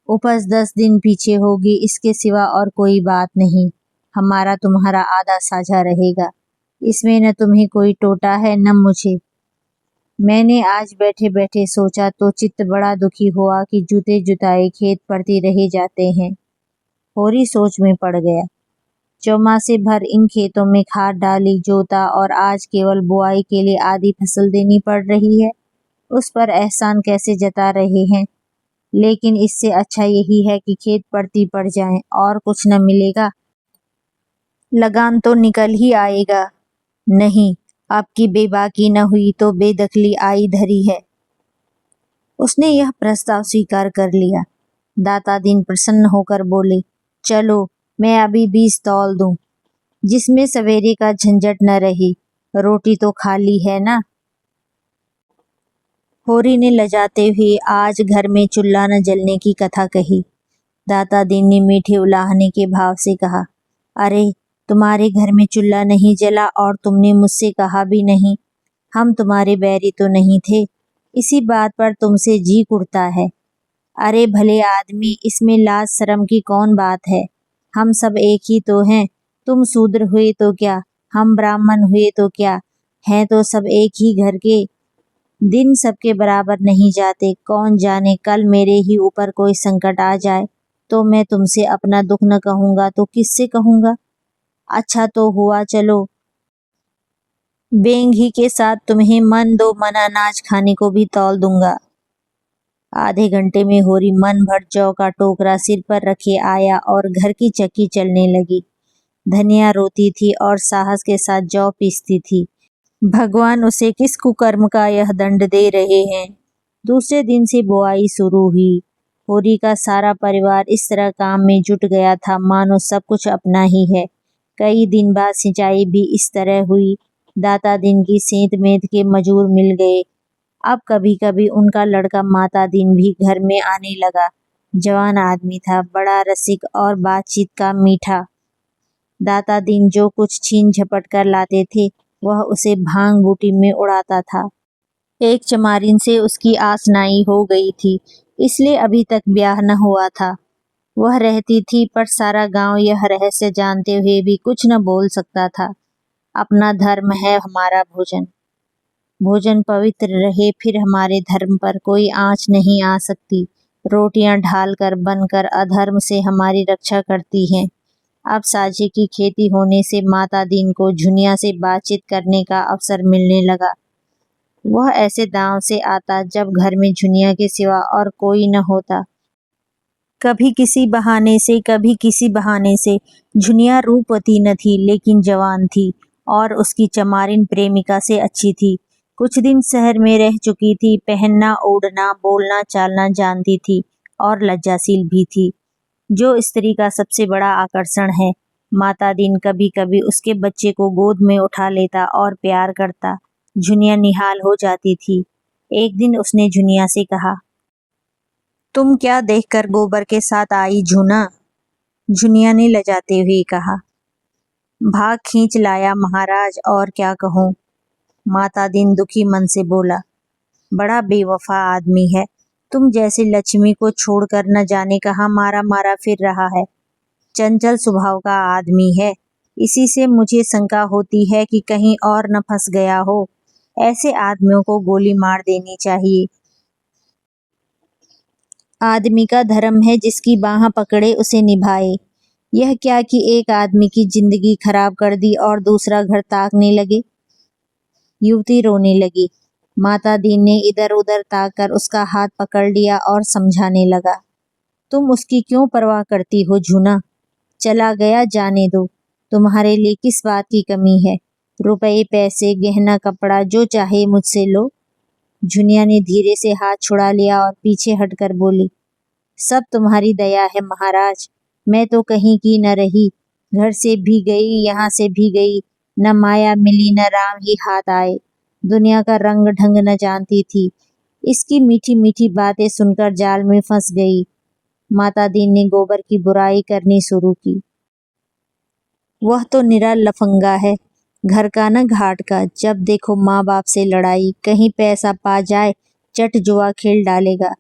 उपज 10 दिन पीछे होगी, इसके सिवा और कोई बात नहीं। हमारा तुम्हारा आधा साझा रहेगा, इसमें न तुम्हें कोई टोटा है न मुझे। मैंने आज बैठे बैठे सोचा तो चित्त बड़ा दुखी हुआ कि जूते जुताए खेत पड़ते रहे जाते हैं। होरी सोच में पड़ गया। चौमासे भर इन खेतों में खाद डाली, जोता और आज केवल बुआई के लिए आधी फसल देनी पड़ रही है। उस पर एहसान कैसे जता रहे हैं। लेकिन इससे अच्छा यही है कि खेत पड़ती पड़ जाएं और कुछ न मिलेगा, लगान तो निकल ही आएगा। नहीं, आपकी बेबाकी न हुई तो बेदखली आई धरी है। उसने यह प्रस्ताव स्वीकार कर लिया। दाता दीन प्रसन्न होकर बोले, चलो मैं अभी बीज तौल दूं, जिसमें सवेरे का झंझट न रही। रोटी तो खाली है ना। होरी ने लजाते हुए आज घर में चूल्हा न जलने की कथा कही। दाता दीन ने मीठे उलाहने के भाव से कहा, अरे तुम्हारे घर में चूल्हा नहीं जला और तुमने मुझसे कहा भी नहीं। हम तुम्हारे बैरी तो नहीं थे, इसी बात पर तुमसे जी कुड़ता है। अरे भले आदमी, इसमें लाज शर्म की कौन बात है। हम सब एक ही तो हैं। तुम शूद्र हुए तो क्या, हम ब्राह्मण हुए तो क्या, हैं तो सब एक ही घर के। दिन सबके बराबर नहीं जाते। कौन जाने कल मेरे ही ऊपर कोई संकट आ जाए तो मैं तुमसे अपना दुख न कहूँगा तो किससे कहूँगा। अच्छा तो हुआ, चलो बेंघी के साथ तुम्हें मन दो मन अनाज खाने को भी तौल दूंगा। आधे घंटे में होरी मन भर जौ का टोकरा सिर पर रखे आया और घर की चक्की चलने लगी। धनिया रोती थी और साहस के साथ जौ पीसती थी। भगवान उसे किस कुकर्म का यह दंड दे रहे हैं। दूसरे दिन से बुआई शुरू हुई। होरी का सारा परिवार इस तरह काम में जुट गया था मानो सब कुछ अपना ही है। कई दिन बाद सिंचाई भी इस तरह हुई। दाता दिन की सेंध मेंध के मजूर मिल गए। अब कभी कभी उनका लड़का माता दिन भी घर में आने लगा। जवान आदमी था, बड़ा रसिक और बातचीत का मीठा। दाता दिन जो कुछ छीन झपट कर लाते थे वह उसे भांग बूटी में उड़ाता था। एक चमारिन से उसकी आसनाई हो गई थी, इसलिए अभी तक ब्याह न हुआ था। वह रहती थी पर सारा गांव यह रहस्य जानते हुए भी कुछ न बोल सकता था। अपना धर्म है हमारा भोजन। भोजन पवित्र रहे फिर हमारे धर्म पर कोई आँच नहीं आ सकती। रोटियां ढालकर बनकर अधर्म से हमारी रक्षा करती हैं। अब साझे की खेती होने से माता दीन को झुनिया से बातचीत करने का अवसर मिलने लगा। वह ऐसे दांव से आता जब घर में झुनिया के सिवा और कोई न होता। कभी किसी बहाने से कभी किसी बहाने से। झुनिया रूपवती न थी लेकिन जवान थी और उसकी चमारिन प्रेमिका से अच्छी थी। कुछ दिन शहर में रह चुकी थी। पहनना ओढ़ना बोलना चालना जानती थी और लज्जाशील भी थी, जो स्त्री का सबसे बड़ा आकर्षण है। माता दिन कभी कभी उसके बच्चे को गोद में उठा लेता और प्यार करता। झुनिया निहाल हो जाती थी। एक दिन उसने झुनिया से कहा, तुम क्या देखकर गोबर के साथ आई झूना। झुनिया ने लजाते हुए कहा, भाग खींच लाया महाराज, और क्या कहूँ। माता दिन दुखी मन से बोला, बड़ा बेवफा आदमी है। तुम जैसी लक्ष्मी को छोड़कर न जाने कहाँ मारा मारा फिर रहा है। चंचल स्वभाव का आदमी है। इसी से मुझे शंका होती है कि कहीं और न फंस गया हो। ऐसे आदमियों को गोली मार देनी चाहिए। आदमी का धर्म है जिसकी बाह पकड़े उसे निभाए। यह क्या कि एक आदमी की जिंदगी खराब कर दी और दूसरा घर ताकने लगे। युवती रोने लगी। माता दीन ने इधर उधर ताक कर उसका हाथ पकड़ लिया और समझाने लगा, तुम उसकी क्यों परवाह करती हो झूना। चला गया जाने दो। तुम्हारे लिए किस बात की कमी है। रुपए पैसे गहना कपड़ा जो चाहे मुझसे लो। झुनिया ने धीरे से हाथ छुड़ा लिया और पीछे हटकर बोली, सब तुम्हारी दया है महाराज। मैं तो कहीं की न रही। घर से भी गई यहाँ से भी गई। न माया मिली न राम ही हाथ आए। दुनिया का रंग ढंग न जानती थी। इसकी मीठी मीठी बातें सुनकर जाल में फंस गई। माता दीन ने गोबर की बुराई करनी शुरू की। वह तो निरा लफंगा है, घर का न घाट का। जब देखो माँ बाप से लड़ाई, कहीं पैसा पा जाए चट जुआ खेल डालेगा।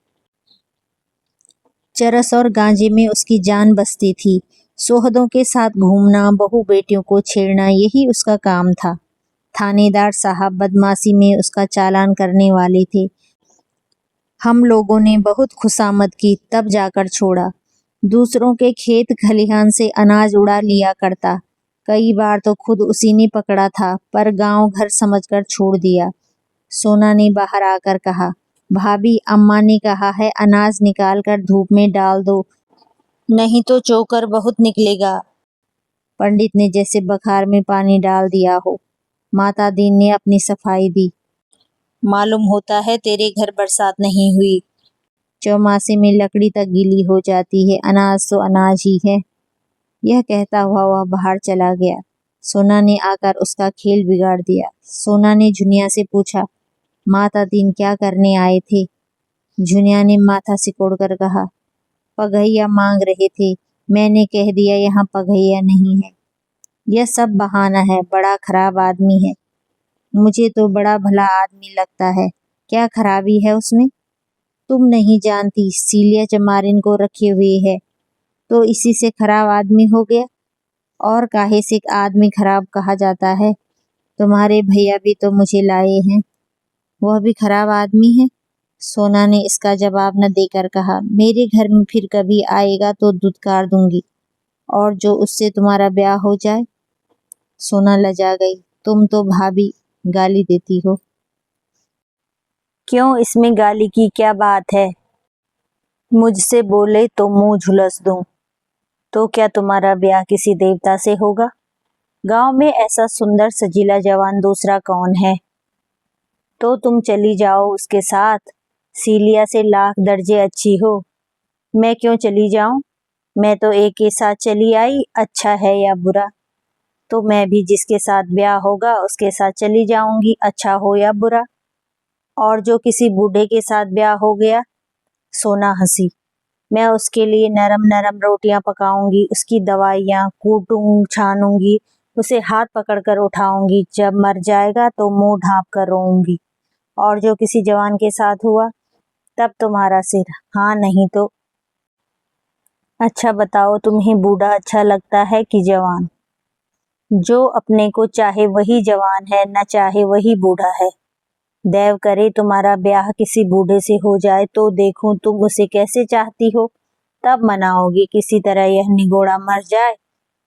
चरस और गांजे में उसकी जान बसती थी। सोहदों के साथ घूमना, बहू बेटियों को छेड़ना, यही उसका काम था। थानेदार साहब बदमाशी में उसका चालान करने वाले थे। हम लोगों ने बहुत खुशामद की तब जाकर छोड़ा। दूसरों के खेत खलिहान से अनाज उड़ा लिया करता। कई बार तो खुद उसी ने पकड़ा था, पर गांव घर समझकर छोड़ दिया। सोना ने बाहर आकर कहा, भाभी अम्मा ने कहा है अनाज निकाल कर धूप में डाल दो, नहीं तो चोकर बहुत निकलेगा। पंडित ने जैसे बखार में पानी डाल दिया हो। माता दीन ने अपनी सफाई दी। मालूम होता है तेरे घर बरसात नहीं हुई। चौमासे में लकड़ी तक गीली हो जाती है, अनाज तो अनाज ही है। यह कहता हुआ वह बाहर चला गया। सोना ने आकर उसका खेल बिगाड़ दिया। सोना ने झुनिया से पूछा, माता दीन क्या करने आए थे। झुनिया ने माथा सिकोड़कर कहा, पगहिया मांग रहे थे। मैंने कह दिया यहाँ पगहिया नहीं है। यह सब बहाना है, बड़ा खराब आदमी है। मुझे तो बड़ा भला आदमी लगता है। क्या खराबी है उसमें। तुम नहीं जानती सीलिया चमारिन को रखे हुए है, तो इसी से खराब आदमी हो गया। और काहे से आदमी खराब कहा जाता है? तुम्हारे भैया भी तो मुझे लाए हैं, वह भी खराब आदमी है। सोना ने इसका जवाब न देकर कहा, मेरे घर में फिर कभी आएगा तो धुतकार दूंगी, और जो उससे तुम्हारा ब्याह हो जाए। सोना लजा गई, तुम तो भाभी गाली देती हो। क्यों, इसमें गाली की क्या बात है? मुझसे बोले तो मुंह झुलस दूं। तो क्या तुम्हारा ब्याह किसी देवता से होगा? गांव में ऐसा सुंदर सजीला जवान दूसरा कौन है? तो तुम चली जाओ उसके साथ, सीलिया से लाख दर्जे अच्छी हो। मैं क्यों चली जाऊं? मैं तो एक के साथ चली आई, अच्छा है या बुरा। तो मैं भी जिसके साथ ब्याह होगा उसके साथ चली जाऊंगी, अच्छा हो या बुरा। और जो किसी बूढ़े के साथ ब्याह हो गया? सोना हंसी, मैं उसके लिए नरम नरम रोटियां पकाऊंगी, उसकी दवाइयां कूटूंगी, छानूंगी, उसे हाथ पकड़कर उठाऊंगी, जब मर जाएगा तो मुंह ढांप कर रोऊंगी। और जो किसी जवान के साथ हुआ, तब तुम्हारा सिर, हाँ नहीं तो। अच्छा बताओ, तुम्हें बूढ़ा अच्छा लगता है कि जवान? जो अपने को चाहे वही जवान है, न चाहे वही बूढ़ा है। देव करे तुम्हारा ब्याह किसी बूढ़े से हो जाए तो देखूं तुम उसे कैसे चाहती हो, तब मनाओगी। किसी तरह यह निगोड़ा मर जाए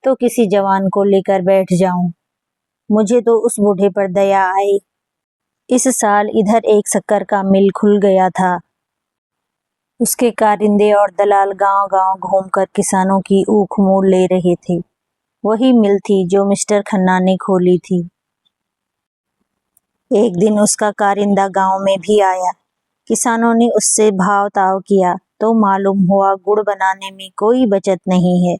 तो किसी जवान को लेकर बैठ जाऊं। मुझे तो उस बूढ़े पर दया आई। इस साल इधर एक शक्कर का मिल खुल गया था। उसके कारिंदे और दलाल गांव-गांव घूमकर किसानों की ऊख मोल ले रहे थे। वही मिल थी जो मिस्टर खन्ना ने खोली थी। एक दिन उसका कारिंदा गांव में भी आया। किसानों ने उससे भाव ताव किया तो मालूम हुआ गुड़ बनाने में कोई बचत नहीं है।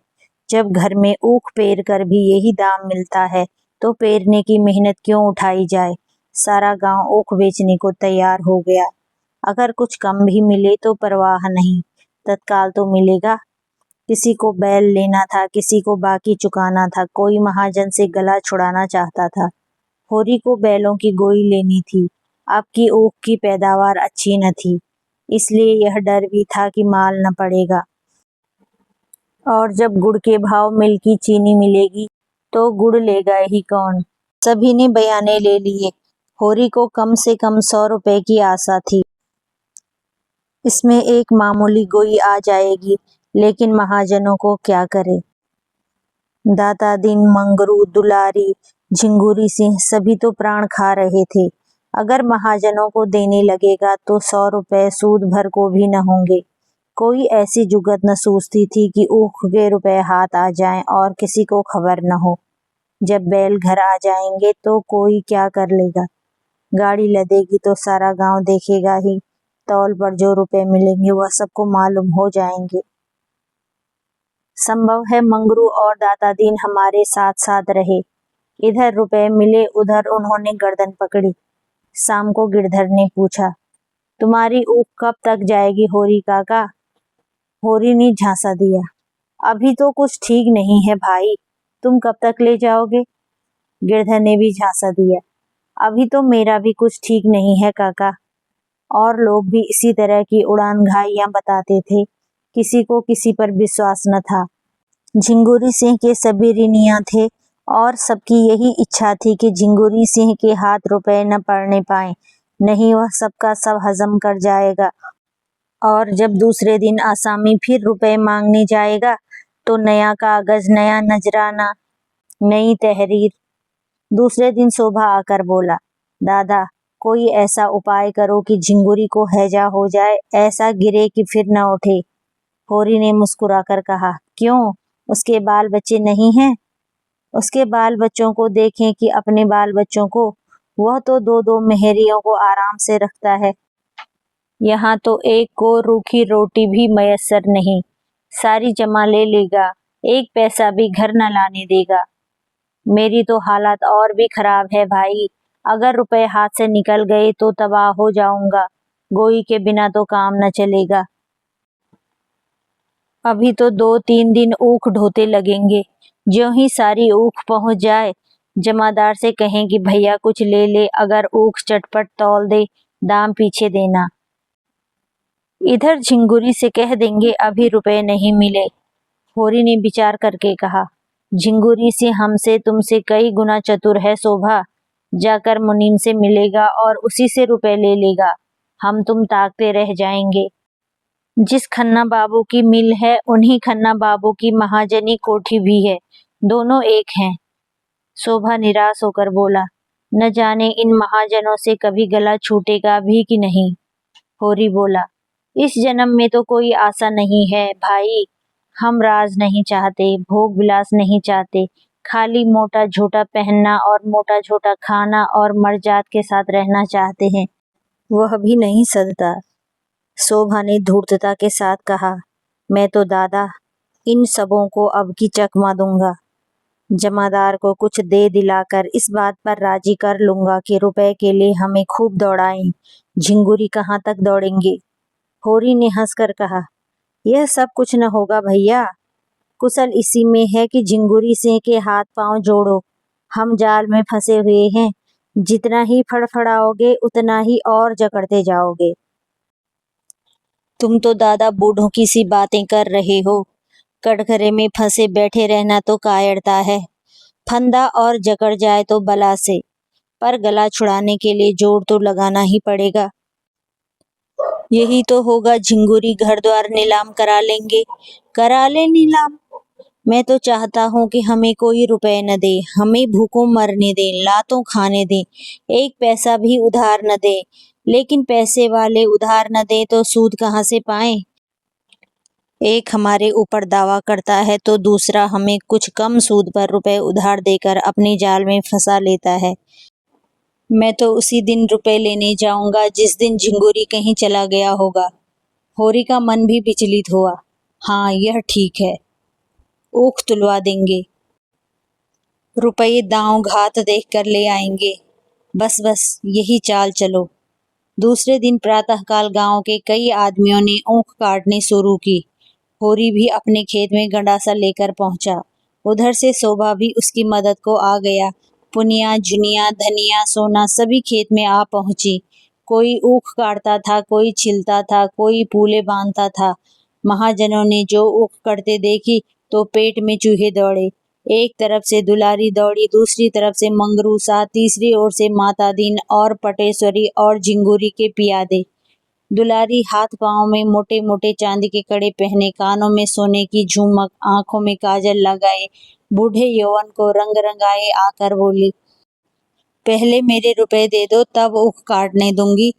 जब घर में ऊख पेर कर भी यही दाम मिलता है तो पेरने की मेहनत क्यों उठाई जाए। सारा गांव ऊख बेचने को तैयार हो गया। अगर कुछ कम भी मिले तो परवाह नहीं, तत्काल तो मिलेगा। किसी को बैल लेना था, किसी को बाकी चुकाना था, कोई महाजन से गला छुड़ाना चाहता था। होरी को बैलों की गोई लेनी थी। अब की ऊख की पैदावार अच्छी न थी, इसलिए यह डर भी था कि माल न पड़ेगा। और जब गुड़ के भाव मिल की चीनी मिलेगी तो गुड़ लेगा ही कौन। सभी ने बयाने ले लिए। होरी को कम से कम 100 रुपए की आशा थी। इसमें एक मामूली गोई आ जाएगी, लेकिन महाजनों को क्या करे। दाता दीन, मंगरू, दुलारी, झिंगुरी सिंह सभी तो प्राण खा रहे थे। अगर महाजनों को देने लगेगा तो 100 रुपए सूद भर को भी न होंगे। कोई ऐसी जुगत न सूझती थी कि ऊख के रुपए हाथ आ जाएं और किसी को खबर न हो। जब बैल घर आ जाएंगे तो कोई क्या कर लेगा। गाड़ी लदेगी तो सारा गांव देखेगा ही। तौल पर जो रुपए मिलेंगे वह सबको मालूम हो जाएंगे। संभव है मंगरू और दाता दीन हमारे साथ साथ रहे। इधर रुपए मिले, उधर उन्होंने गर्दन पकड़ी। शाम को गिरधर ने पूछा, तुम्हारी ऊख कब तक जाएगी होरी काका? होरी ने झांसा दिया, अभी तो कुछ ठीक नहीं है भाई, तुम कब तक ले जाओगे? गिरधर ने भी झांसा दिया, अभी तो मेरा भी कुछ ठीक नहीं है काका। और लोग भी इसी तरह की उड़ान घाइयां बताते थे। किसी को किसी पर विश्वास न था। झिंगुरी सिंह के सभी ऋणियां थे और सबकी यही इच्छा थी कि झिंगुरी सिंह के हाथ रुपए न पड़ने पाए, नहीं वह सबका सब हजम कर जाएगा। और जब दूसरे दिन आसामी फिर रुपए मांगने जाएगा तो नया कागज, नया नजराना, नई तहरीर। दूसरे दिन शोभा आकर बोला, दादा कोई ऐसा उपाय करो कि झिंगुरी को हैजा हो जाए, ऐसा गिरे कि फिर न उठे। होरी ने मुस्कुराकर कहा, क्यों, उसके बाल बच्चे नहीं हैं? उसके बाल बच्चों को देखें कि अपने बाल बच्चों को। वह तो 2-2 मेहरियों को आराम से रखता है। यहाँ तो एक को रूखी रोटी भी मयस्सर नहीं। सारी जमा ले लेगा, एक पैसा भी घर न लाने देगा। मेरी तो हालत और भी खराब है भाई। अगर रुपए हाथ से निकल गए तो तबाह हो जाऊंगा। गोई के बिना तो काम न चलेगा। अभी तो 2-3 दिन ऊख ढोते लगेंगे। ज्यों ही सारी ऊख पहुंच जाए, जमादार से कहें कि भैया कुछ ले ले, अगर ऊख चटपट तौल दे, दाम पीछे देना। इधर झिंगुरी से कह देंगे अभी रुपए नहीं मिले। होरी ने विचार करके कहा, झिंगुरी से हमसे तुमसे कई गुना चतुर है शोभा। जाकर मुनीम से मिलेगा और उसी से रुपए ले लेगा। हम तुम ताकते रह जाएंगे। जिस खन्ना बाबू की मिल है उन्हीं खन्ना बाबू की महाजनी कोठी भी है, दोनों एक हैं। शोभा निराश होकर बोला, न जाने इन महाजनों से कभी गला छूटेगा भी कि नहीं। होरी बोला, इस जन्म में तो कोई आशा नहीं है भाई। हम राज नहीं चाहते, भोग विलास नहीं चाहते, खाली मोटा झोटा पहनना और मोटा झोटा खाना और मर्जाद के साथ रहना चाहते हैं, वह भी नहीं सदता। शोभा ने धूर्तता के साथ कहा, मैं तो दादा इन सबों को अब की चकमा दूंगा। जमादार को कुछ दे दिलाकर इस बात पर राजी कर लूंगा कि रुपए के लिए हमें खूब दौड़ाएं। झिंगुरी कहाँ तक दौड़ेंगे। होरी ने हंसकर कहा, यह सब कुछ न होगा भैया। कुशल इसी में है कि झिंगुरी सिंह के हाथ पांव जोड़ो। हम जाल में फंसे हुए हैं, जितना ही फड़फड़ाओगे उतना ही और जकड़ते जाओगे। तुम तो दादा बूढ़ों की सी बातें कर रहे हो। कटघरे में फंसे बैठे रहना तो कायरता है। फंदा और जकड़ जाए तो बला से, पर गला छुड़ाने के लिए जोर तो लगाना ही पड़ेगा। यही तो होगा, झिंगुरी घर द्वार नीलाम करा लेंगे। करा ले नीलाम। मैं तो चाहता हूँ कि हमें कोई रुपए न दे, हमें भूखों मरने दे, लातों खाने दे, एक पैसा भी उधार न दे। लेकिन पैसे वाले उधार न दे तो सूद कहाँ से पाएं। एक हमारे ऊपर दावा करता है तो दूसरा हमें कुछ कम सूद पर रुपए उधार देकर अपने जाल में फंसा लेता है। मैं तो उसी दिन रुपए लेने जाऊंगा जिस दिन झिंगुरी कहीं चला गया होगा। होरी का मन भी विचलित हुआ। हाँ, यह ठीक है, ऊख तुलवा देंगे, रुपये दांव घात देख कर ले आएंगे। बस बस यही चाल चलो। दूसरे दिन प्रातःकाल गांव के कई आदमियों ने ऊख काटनी शुरू की। होरी भी अपने खेत में गंडासा लेकर पहुंचा। उधर से शोभा भी उसकी मदद को आ गया। पुनिया, जुनिया, धनिया, सोना सभी खेत में आ पहुंची। कोई ऊख काटता था, कोई छिलता था, कोई पूले बांधता था। महाजनों ने जो ऊख कटते देखी तो पेट में चूहे दौड़े। एक तरफ से दुलारी दौड़ी, दूसरी तरफ से मंगरूसा, तीसरी ओर से माता दीन और पटेश्वरी और झिंगुरी के पियादे। दुलारी हाथ पांव में मोटे मोटे चांदी के कड़े पहने, कानों में सोने की झुमक, आंखों में काजल लगाए, बूढ़े यौवन को रंग रंगाए आकर बोली, पहले मेरे रुपए दे दो तब ऊख काटने दूंगी।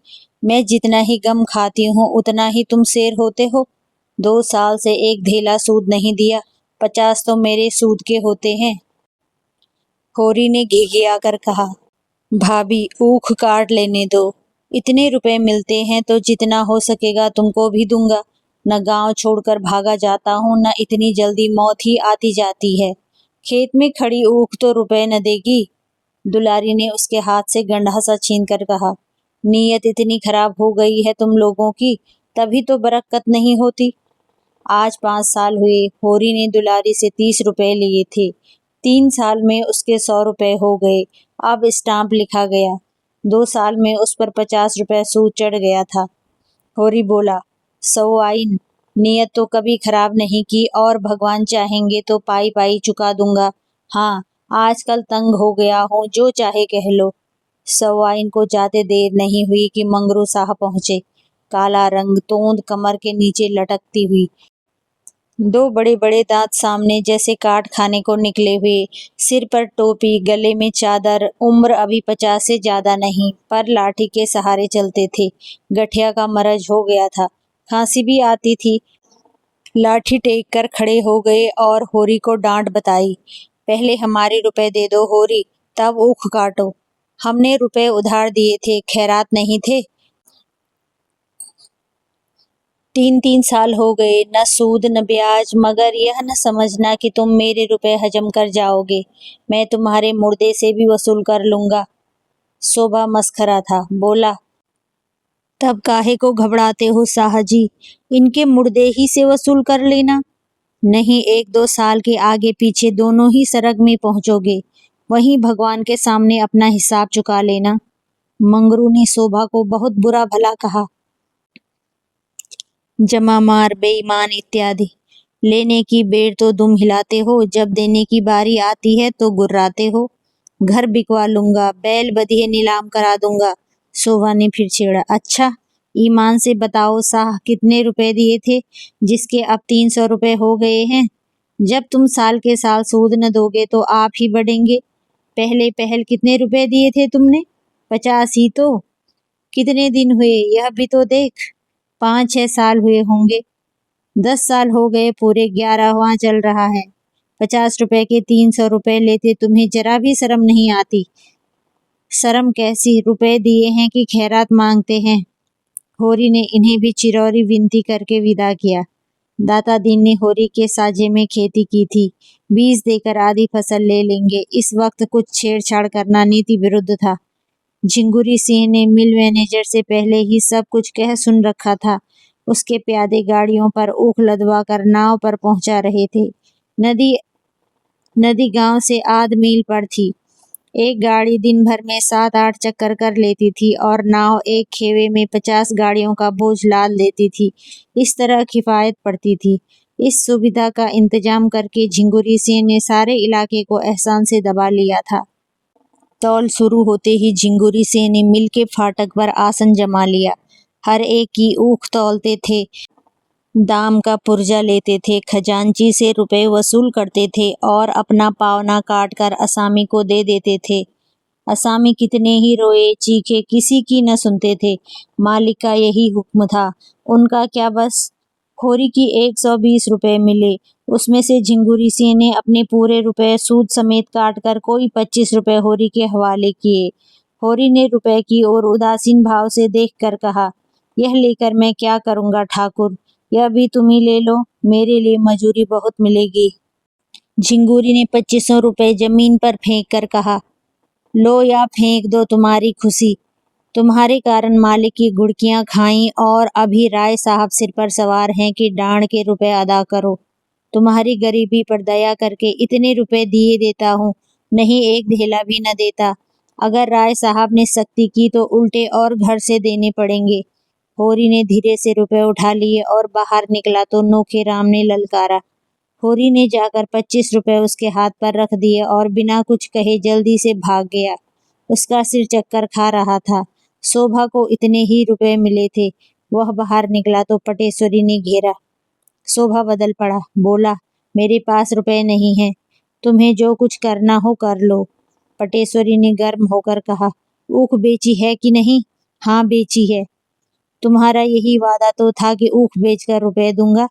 मैं जितना ही गम खाती हूँ उतना ही तुम शेर होते हो। 2 साल से एक धेला सूद नहीं दिया, 50 तो मेरे सूद के होते हैं। होरी ने घिघिया कर कहा, भाभी ऊख काट लेने दो। इतने रुपए मिलते हैं तो जितना हो सकेगा तुमको भी दूंगा। न गांव छोड़कर भागा जाता हूँ, न इतनी जल्दी मौत ही आती जाती है। खेत में खड़ी ऊख तो रुपए न देगी। दुलारी ने उसके हाथ से गंडासा छीन कर कहा, नीयत इतनी खराब हो गई है तुम लोगों की, तभी तो बरकत नहीं होती। आज 5 साल हुए, होरी ने दुलारी से 30 रुपए लिए थे। 3 साल में उसके 100 रुपए हो गए। अब स्टाम्प लिखा गया। 2 साल में उस पर 50 रुपए सूद चढ़ गया था। होरी बोला, सो आइन, नियत तो कभी खराब नहीं की और भगवान चाहेंगे तो पाई पाई चुका दूंगा। हाँ, आजकल तंग हो गया हूँ, जो चाहे कह लो। सवाइन को जाते देर नहीं हुई कि मंगरू साहब पहुंचे। काला रंग, तोंद कमर के नीचे लटकती हुई, 2 बड़े बड़े दांत सामने जैसे काट खाने को निकले हुए, सिर पर टोपी, गले में चादर, उम्र अभी 50 से ज्यादा नहीं, पर लाठी के सहारे चलते थे। गठिया का मरज हो गया था, खांसी भी आती थी। लाठी टेक कर खड़े हो गए और होरी को डांट बताई, पहले हमारे रुपए दे दो होरी, तब ऊख काटो। हमने रुपए उधार दिए थे, खैरात नहीं थे। 3-3 साल हो गए, न सूद न ब्याज, मगर यह न समझना कि तुम मेरे रुपए हजम कर जाओगे। मैं तुम्हारे मुर्दे से भी वसूल कर लूंगा। शोभा मस्खरा था, बोला, तब काहे को घबराते हो साहजी, इनके मुर्दे ही से वसूल कर लेना। नहीं, 1-2 साल के आगे पीछे दोनों ही सरग में पहुंचोगे, वहीं भगवान के सामने अपना हिसाब चुका लेना। मंगरू ने शोभा को बहुत बुरा भला कहा। जमा मार, बेईमान इत्यादि। लेने की बेर तो दुम हिलाते हो, जब देने की बारी आती है तो गुर्राते हो। घर बिकवा लूंगा, बैल बधिये नीलाम करा दूंगा। शोभा ने फिर छेड़ा। अच्छा, ईमान से बताओ साह, कितने रुपए दिए थे, जिसके अब 300 रुपए हो गए हैं। जब तुम साल के साल सूद न दोगे तो आप ही बढ़ेंगे। पहले पहल कितने रुपए दिए थे तुमने? 50 ही तो। कितने दिन हुए यह भी तो देख। 5-6 साल हुए होंगे। 10 साल हो गए पूरे, 11वां चल रहा है। 50 रुपए के 300 रुपए लेते तुम्हें जरा भी शर्म नहीं आती? शर्म कैसी, रुपए दिए हैं कि खैरात मांगते हैं। होरी ने इन्हें भी चिरौरी विनती करके विदा किया। दाता दीन ने होरी के साजे में खेती की थी। बीज देकर आधी फसल ले लेंगे। इस वक्त कुछ छेड़छाड़ करना नीति विरुद्ध था। झिंगुरी सिंह ने मिल मैनेजर से पहले ही सब कुछ कह सुन रखा था। उसके प्यादे गाड़ियों पर ऊख लदवा कर नाव पर पहुंचा रहे थे। नदी गांव से आध मील पर थी। एक गाड़ी दिन भर में 7-8 चक्कर कर लेती थी और नाव एक खेवे में 50 गाड़ियों का बोझ लाद लेती थी। इस तरह किफायत पड़ती थी। इस सुविधा का इंतजाम करके झिंगुरी सिंह ने सारे इलाके को एहसान से दबा लिया था। तौल शुरू होते ही झिंगुरी सिंह ने मिल के फाटक पर आसन जमा लिया। हर एक की ऊख तौलते थे, दाम का पुर्जा लेते थे, खजांची से रुपए वसूल करते थे और अपना पावना काट कर असामी को दे देते थे। असामी कितने ही रोए चीखे, किसी की न सुनते थे। मालिक का यही हुक्म था, उनका क्या बस। होरी की 120 रुपए मिले। उसमें से झिंगुरी सिंह ने अपने पूरे रुपए सूद समेत काट कर कोई 25 रुपए होरी के हवाले किए। होरी ने रुपए की ओर उदासीन भाव से देखकर कहा, यह लेकर मैं क्या करूंगा ठाकुर, यह भी तुम ही ले लो, मेरे लिए मजूरी बहुत मिलेगी। झिंगुरी ने 2500 रुपए जमीन पर फेंक कर कहा, लो या फेंक दो, तुम्हारी खुशी। तुम्हारे कारण मालिक की गुड़कियां खाई और अभी राय साहब सिर पर सवार हैं कि डांड के रुपए अदा करो। तुम्हारी गरीबी पर दया करके इतने रुपए दिए देता हूँ, नहीं एक ढेला भी न देता। अगर राय साहब ने सख्ती की तो उल्टे और घर से देने पड़ेंगे। होरी ने धीरे से रुपए उठा लिए और बाहर निकला तो नोखेराम ने ललकारा। होरी ने जाकर 25 रुपए उसके हाथ पर रख दिए और बिना कुछ कहे जल्दी से भाग गया। उसका सिर चक्कर खा रहा था। शोभा को इतने ही रुपए मिले थे। वह बाहर निकला तो पटेश्वरी ने घेरा। शोभा बदल पड़ा, बोला, मेरे पास रुपए नहीं हैं, तुम्हें जो कुछ करना हो कर लो। पटेश्वरी ने गर्म होकर कहा, ऊख बेची है कि नहीं? हाँ बेची है। तुम्हारा यही वादा तो था कि ऊख बेचकर रुपए दूंगा।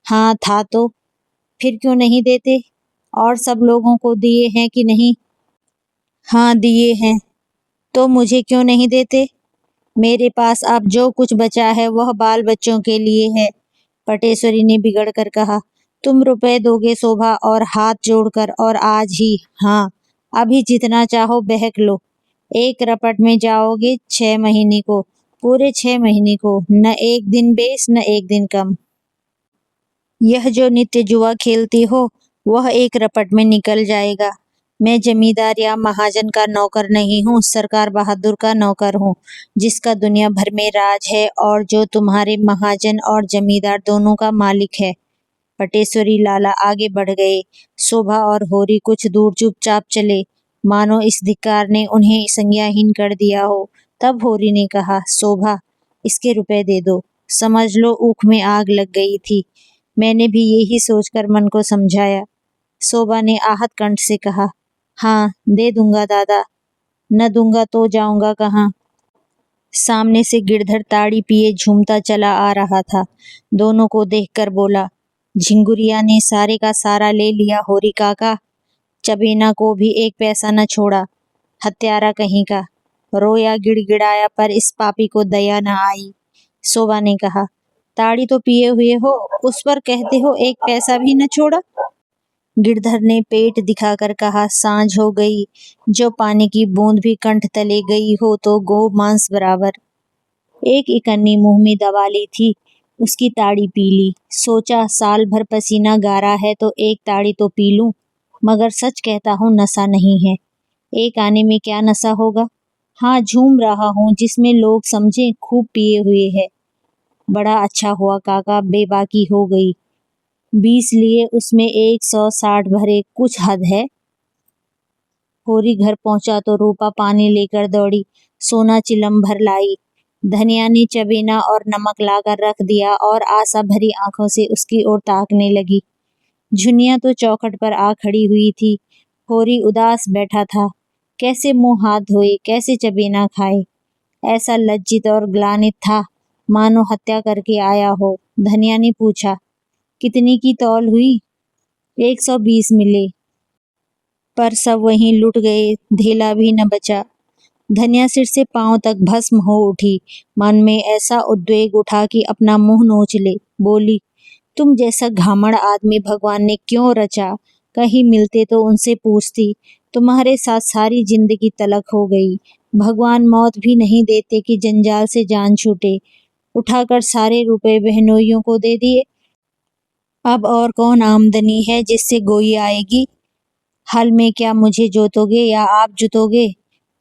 हाँ था तो, फिर क्यों नहीं देते? और सब लोगों को दिए हैं कि नहीं? हाँ दिए हैं। तो मुझे क्यों नहीं देते? मेरे पास अब जो कुछ बचा है वह बाल बच्चों के लिए है। पटेश्वरी ने बिगड़ कर कहा, तुम रुपए दोगे शोभा? और हाथ जोड़कर, और आज ही? हाँ, अभी जितना चाहो बहक लो। एक रपट में जाओगे 6 महीने को, पूरे 6 महीने को, न एक दिन बेस न एक दिन कम। यह जो नित्य जुआ खेलती हो वह एक रपट में निकल जाएगा। मैं जमींदार या महाजन का नौकर नहीं हूँ, सरकार बहादुर का नौकर हूँ, जिसका दुनिया भर में राज है और जो तुम्हारे महाजन और जमींदार दोनों का मालिक है। पटेश्वरी लाला आगे बढ़ गए। शोभा और होरी कुछ दूर चुपचाप चले, मानो इस धिक्कार ने उन्हें संज्ञाहीन कर दिया हो। तब होरी ने कहा, शोभा, इसके रुपए दे दो, समझ लो ऊख में आग लग गई थी। मैंने भी यही सोचकर मन को समझाया। शोभा ने आहत कंठ से कहा, हाँ दे दूंगा दादा, न दूंगा तो जाऊंगा कहाँ। सामने से गिरधर ताड़ी पिए झूमता चला आ रहा था। दोनों को देखकर बोला, झिंगुरिया ने सारे का सारा ले लिया होरी काका, चबेना को भी एक पैसा न छोड़ा। हत्यारा कहीं का। रोया गिड़गिड़ाया पर इस पापी को दया न आई। शोभा ने कहा, ताड़ी तो पिए हुए हो, उस पर कहते हो एक पैसा भी न छोड़ा। गिरधर ने पेट दिखाकर कहा, सांझ हो गई, जो पानी की बूंद भी कंठ तले गई हो तो गो मांस बराबर। एक इकन्नी मुंह में दबा ली थी, उसकी ताड़ी पी ली। सोचा साल भर पसीना गारा है तो एक ताड़ी तो पी लूं, मगर सच कहता हूँ नशा नहीं है। एक आने में क्या नशा होगा? हाँ झूम रहा हूँ जिसमें लोग समझे खूब पिए हुए है। बड़ा अच्छा हुआ काका बेबाकी हो गई। 20 लिए उसमें 160 भरे, कुछ हद है। होरी घर पहुंचा तो रूपा पानी लेकर दौड़ी। सोना चिलम भर लाई। धनिया ने चबेना और नमक लाकर रख दिया और आशा भरी आंखों से उसकी ओर ताकने लगी। झुनिया तो चौखट पर आ खड़ी हुई थी। होरी उदास बैठा था। कैसे मुंह हाथ धोए, कैसे चबेना खाए। ऐसा लज्जित और ग्लानित था, मानो हत्या करके आया हो। धनिया ने पूछा, कितनी की तौल हुई? 120 मिले, पर सब वहीं लुट गए, धेला भी न बचा। धनिया सिर से पांव तक भस्म हो उठी। मन में ऐसा उद्वेग उठा कि अपना मुंह नोच ले। बोली, तुम जैसा घामड़ आदमी भगवान ने क्यों रचा? कहीं मिलते तो उनसे पूछती। तुम्हारे साथ सारी जिंदगी तलक हो गई। भगवान मौत भी नहीं देते कि जंजाल से जान छूटे। उठाकर सारे रुपए बहनोइयों को दे दिए। अब और कौन आमदनी है जिससे गोई आएगी? हल में क्या मुझे जोतोगे या आप जुतोगे?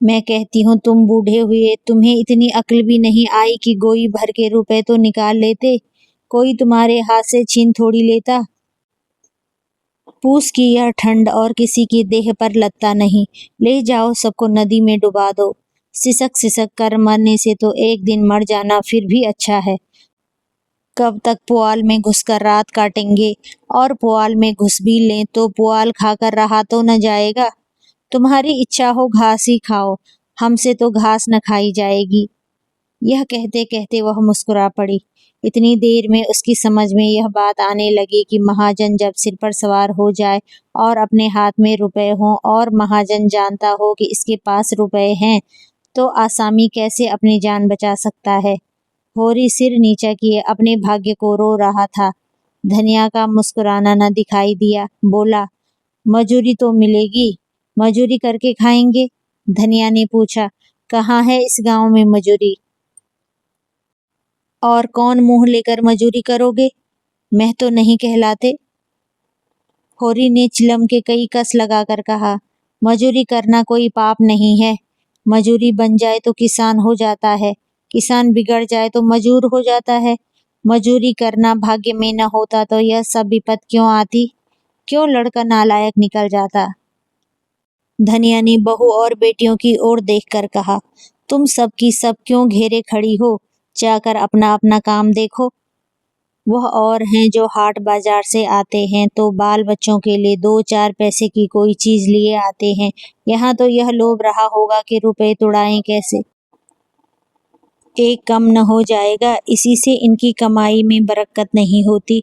मैं कहती हूँ तुम बूढ़े हुए तुम्हें इतनी अक्ल भी नहीं आई कि गोई भर के रुपए तो निकाल लेते। कोई तुम्हारे हाथ से छीन थोड़ी लेता। पूस की यह ठंड और किसी की देह पर लगता नहीं। ले जाओ सबको नदी में डुबा दो। सिसक सिसक कर मरने से तो एक दिन मर जाना फिर भी अच्छा है। कब तक पुआल में घुसकर रात काटेंगे? और पुआल में घुस भी लें तो पुआल खाकर रहा तो न जाएगा। तुम्हारी इच्छा हो घास ही खाओ, हमसे तो घास न खाई जाएगी। यह कहते कहते वह मुस्कुरा पड़ी। इतनी देर में उसकी समझ में यह बात आने लगी कि महाजन जब सिर पर सवार हो जाए और अपने हाथ में रुपए हों और महाजन जानता हो कि इसके पास रुपए हैं, तो आसामी कैसे अपनी जान बचा सकता है। होरी सिर नीचा किए अपने भाग्य को रो रहा था। धनिया का मुस्कुराना न दिखाई दिया। बोला, मजूरी तो मिलेगी, मजूरी करके खाएंगे। धनिया ने पूछा, कहाँ है इस गांव में मजूरी? और कौन मुंह लेकर मजूरी करोगे? मैं तो नहीं कहलाते। होरी ने चिलम के कई कस लगाकर कहा, मजूरी करना कोई पाप नहीं है। मजूरी बन जाए तो किसान हो जाता है, किसान बिगड़ जाए तो मजूर हो जाता है। मजूरी करना भाग्य में न होता तो यह सब विपत क्यों आती? क्यों लड़का नालायक निकल जाता? धनिया ने बहू और बेटियों की ओर देखकर कहा, तुम सब की सब क्यों घेरे खड़ी हो? जाकर अपना अपना काम देखो। वह और हैं जो हाट बाजार से आते हैं तो बाल बच्चों के लिए 2-4 पैसे की कोई चीज लिए आते हैं। यहाँ तो यह लोभ रहा होगा कि रुपए तुड़ाएं कैसे। एक कम न हो जाएगा, इसी से इनकी कमाई में बरकत नहीं होती।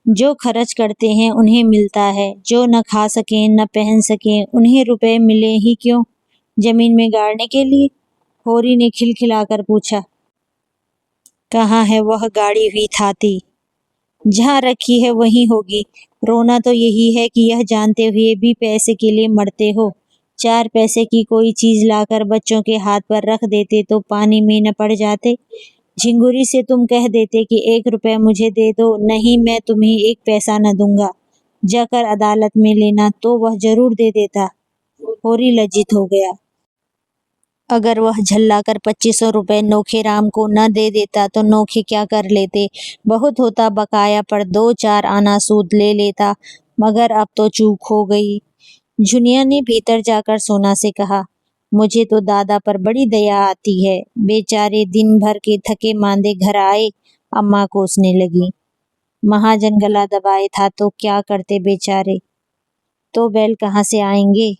जो खर्च करते हैं उन्हें मिलता है, जो न खा सकें न पहन सकें उन्हें रुपए मिले ही क्यों? जमीन में गाड़ने के लिए? होरी ने खिलखिलाकर पूछा, कहाँ है वह गाड़ी हुई थाती? जहाँ रखी है वहीं होगी। रोना तो यही है कि यह जानते हुए भी पैसे के लिए मरते हो। 4 पैसे की कोई चीज लाकर बच्चों के हाथ पर रख देते तो पानी में न पड़ जाते। झिंगुरी से तुम कह देते कि 1 रुपया मुझे दे दो, नहीं मैं तुम्हें 1 पैसा न दूंगा। जाकर अदालत में लेना तो वह जरूर दे देता। होरी लज्जित हो गया। अगर वह झल्लाकर 2500 रुपए नोखे राम को न दे देता तो नोखे क्या कर लेते। बहुत होता बकाया पर 2-4 आना सूद ले लेता, मगर अब तो चूक हो गई। झुनिया ने भीतर जाकर सोना से कहा, मुझे तो दादा पर बड़ी दया आती है। बेचारे दिन भर के थके मांदे घर आए। अम्मा कोसने लगी। महाजन गला दबाए था तो क्या करते बेचारे। तो बैल कहाँ से आएंगे?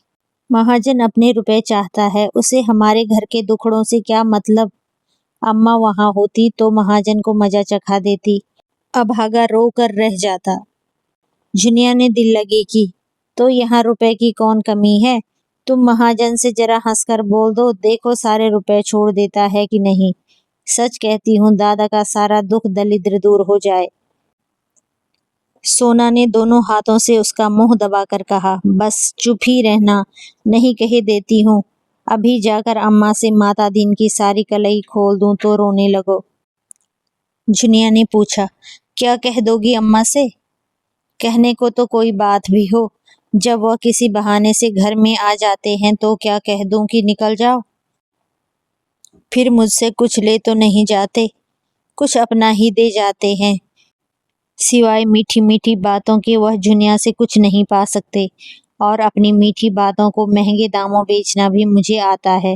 महाजन अपने रुपए चाहता है, उसे हमारे घर के दुखड़ों से क्या मतलब। अम्मा वहां होती तो महाजन को मजा चखा देती, अभागा रो कर रह जाता। झुनिया ने दिल लगी की, तो यहाँ रुपए की कौन कमी है? तुम महाजन से जरा हंसकर बोल दो, देखो सारे रुपए छोड़ देता है कि नहीं। सच कहती हूँ दादा का सारा दुख दलिद्र दूर हो जाए। सोना ने दोनों हाथों से उसका मुंह दबाकर कहा, बस चुप ही रहना, नहीं कहे देती हूँ। अभी जाकर अम्मा से माता दीन की सारी कलई खोल दूं तो रोने लगो। झुनिया ने पूछा, क्या कह दोगी अम्मा से? कहने को तो कोई बात भी हो, जब वह किसी बहाने से घर में आ जाते हैं तो क्या कह दूं कि निकल जाओ? फिर मुझसे कुछ ले तो नहीं जाते? कुछ अपना ही दे जाते हैं। सिवाय मीठी मीठी बातों के वह दुनिया से कुछ नहीं पा सकते, और अपनी मीठी बातों को महंगे दामों बेचना भी मुझे आता है।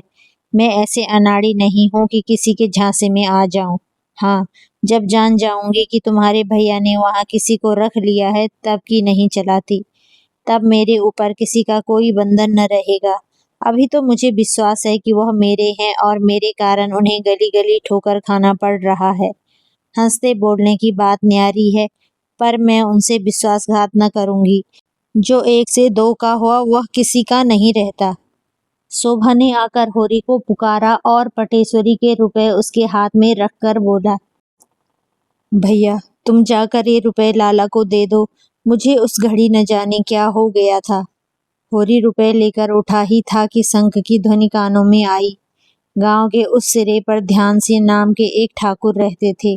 मैं ऐसे अनाड़ी नहीं हूँ कि किसी के झांसे में आ जाऊं। हाँ, जब जान जाऊंगी कि तुम्हारे भैया ने वहाँ किसी को रख लिया है तब की नहीं चलाती। तब मेरे ऊपर किसी का कोई बंधन न रहेगा। अभी तो मुझे विश्वास है कि वह मेरे हैं और मेरे कारण उन्हें गली गली ठोकर खाना पड़ रहा है। हंसते बोलने की बात न्यारी है, पर मैं उनसे विश्वासघात न करूंगी। जो एक से दो का हुआ वह किसी का नहीं रहता। शोभा ने आकर होरी को पुकारा और पटेश्वरी के रुपए उसके हाथ में रखकर बोला, भैया तुम जाकर ये रुपए लाला को दे दो। मुझे उस घड़ी न जाने क्या हो गया था। होरी रुपए लेकर उठा ही था कि शंख की ध्वनि कानों में आई। गांव के उस सिरे पर ध्यान सिंह नाम के एक ठाकुर रहते थे।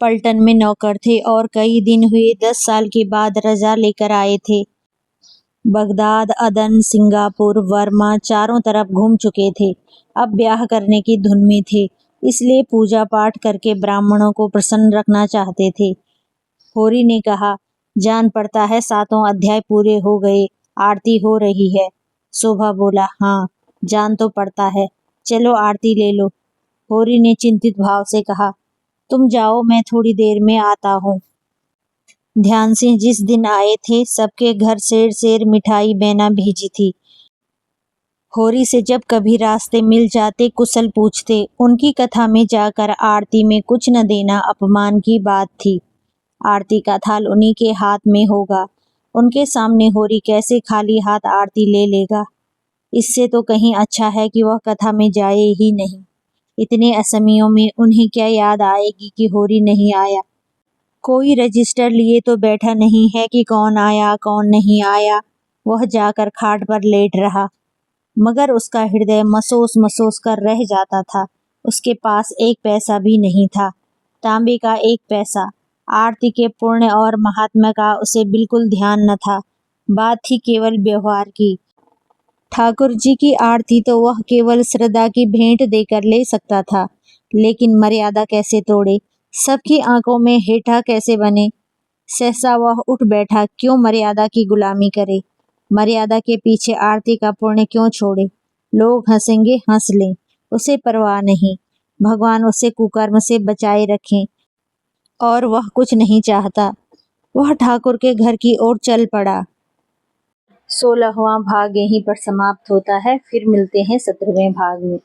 पलटन में नौकर थे और कई दिन हुए 10 साल के बाद रजा लेकर आए थे। बगदाद, अदन, सिंगापुर, वर्मा चारों तरफ घूम चुके थे। अब ब्याह करने की धुन में थे, इसलिए पूजा पाठ करके ब्राह्मणों को प्रसन्न रखना चाहते थे। होरी ने कहा, जान पड़ता है 7वां अध्याय पूरे हो गए, आरती हो रही है। शोभा बोला, हाँ जान तो पड़ता है, चलो आरती ले लो। होरी ने चिंतित भाव से कहा, तुम जाओ, मैं थोड़ी देर में आता हूँ। ध्यान सिंह जिस दिन आए थे सबके घर शेर शेर मिठाई बेना भेजी थी। होरी से जब कभी रास्ते मिल जाते कुशल पूछते। उनकी कथा में जाकर आरती में कुछ न देना अपमान की बात थी। आरती का थाल उन्हीं के हाथ में होगा, उनके सामने होरी कैसे खाली हाथ आरती ले लेगा। इससे तो कहीं अच्छा है कि वह कथा में जाए ही नहीं। इतने असमियों में उन्हें क्या याद आएगी कि होरी नहीं आया। कोई रजिस्टर लिए तो बैठा नहीं है कि कौन आया कौन नहीं आया। वह जाकर खाट पर लेट रहा, मगर उसका हृदय मसोस मसोस कर रह जाता था। उसके पास एक पैसा भी नहीं था, तांबे का एक पैसा। आरती के पुण्य और महात्मा का उसे बिल्कुल ध्यान न था। बात थी केवल व्यवहार की। ठाकुर जी की आरती तो वह केवल श्रद्धा की भेंट देकर ले सकता था, लेकिन मर्यादा कैसे तोड़े, सबकी आंखों में हेठा कैसे बने। सहसा वह उठ बैठा, क्यों मर्यादा की गुलामी करे, मर्यादा के पीछे आरती का पुण्य क्यों छोड़े। लोग हंसेंगे, हंस लें, उसे परवाह नहीं। भगवान उसे कुकर्म से बचाए रखें, और वह कुछ नहीं चाहता। वह ठाकुर के घर की ओर चल पड़ा। 16वां भाग यहीं पर समाप्त होता है। फिर मिलते हैं 17वें भाग में।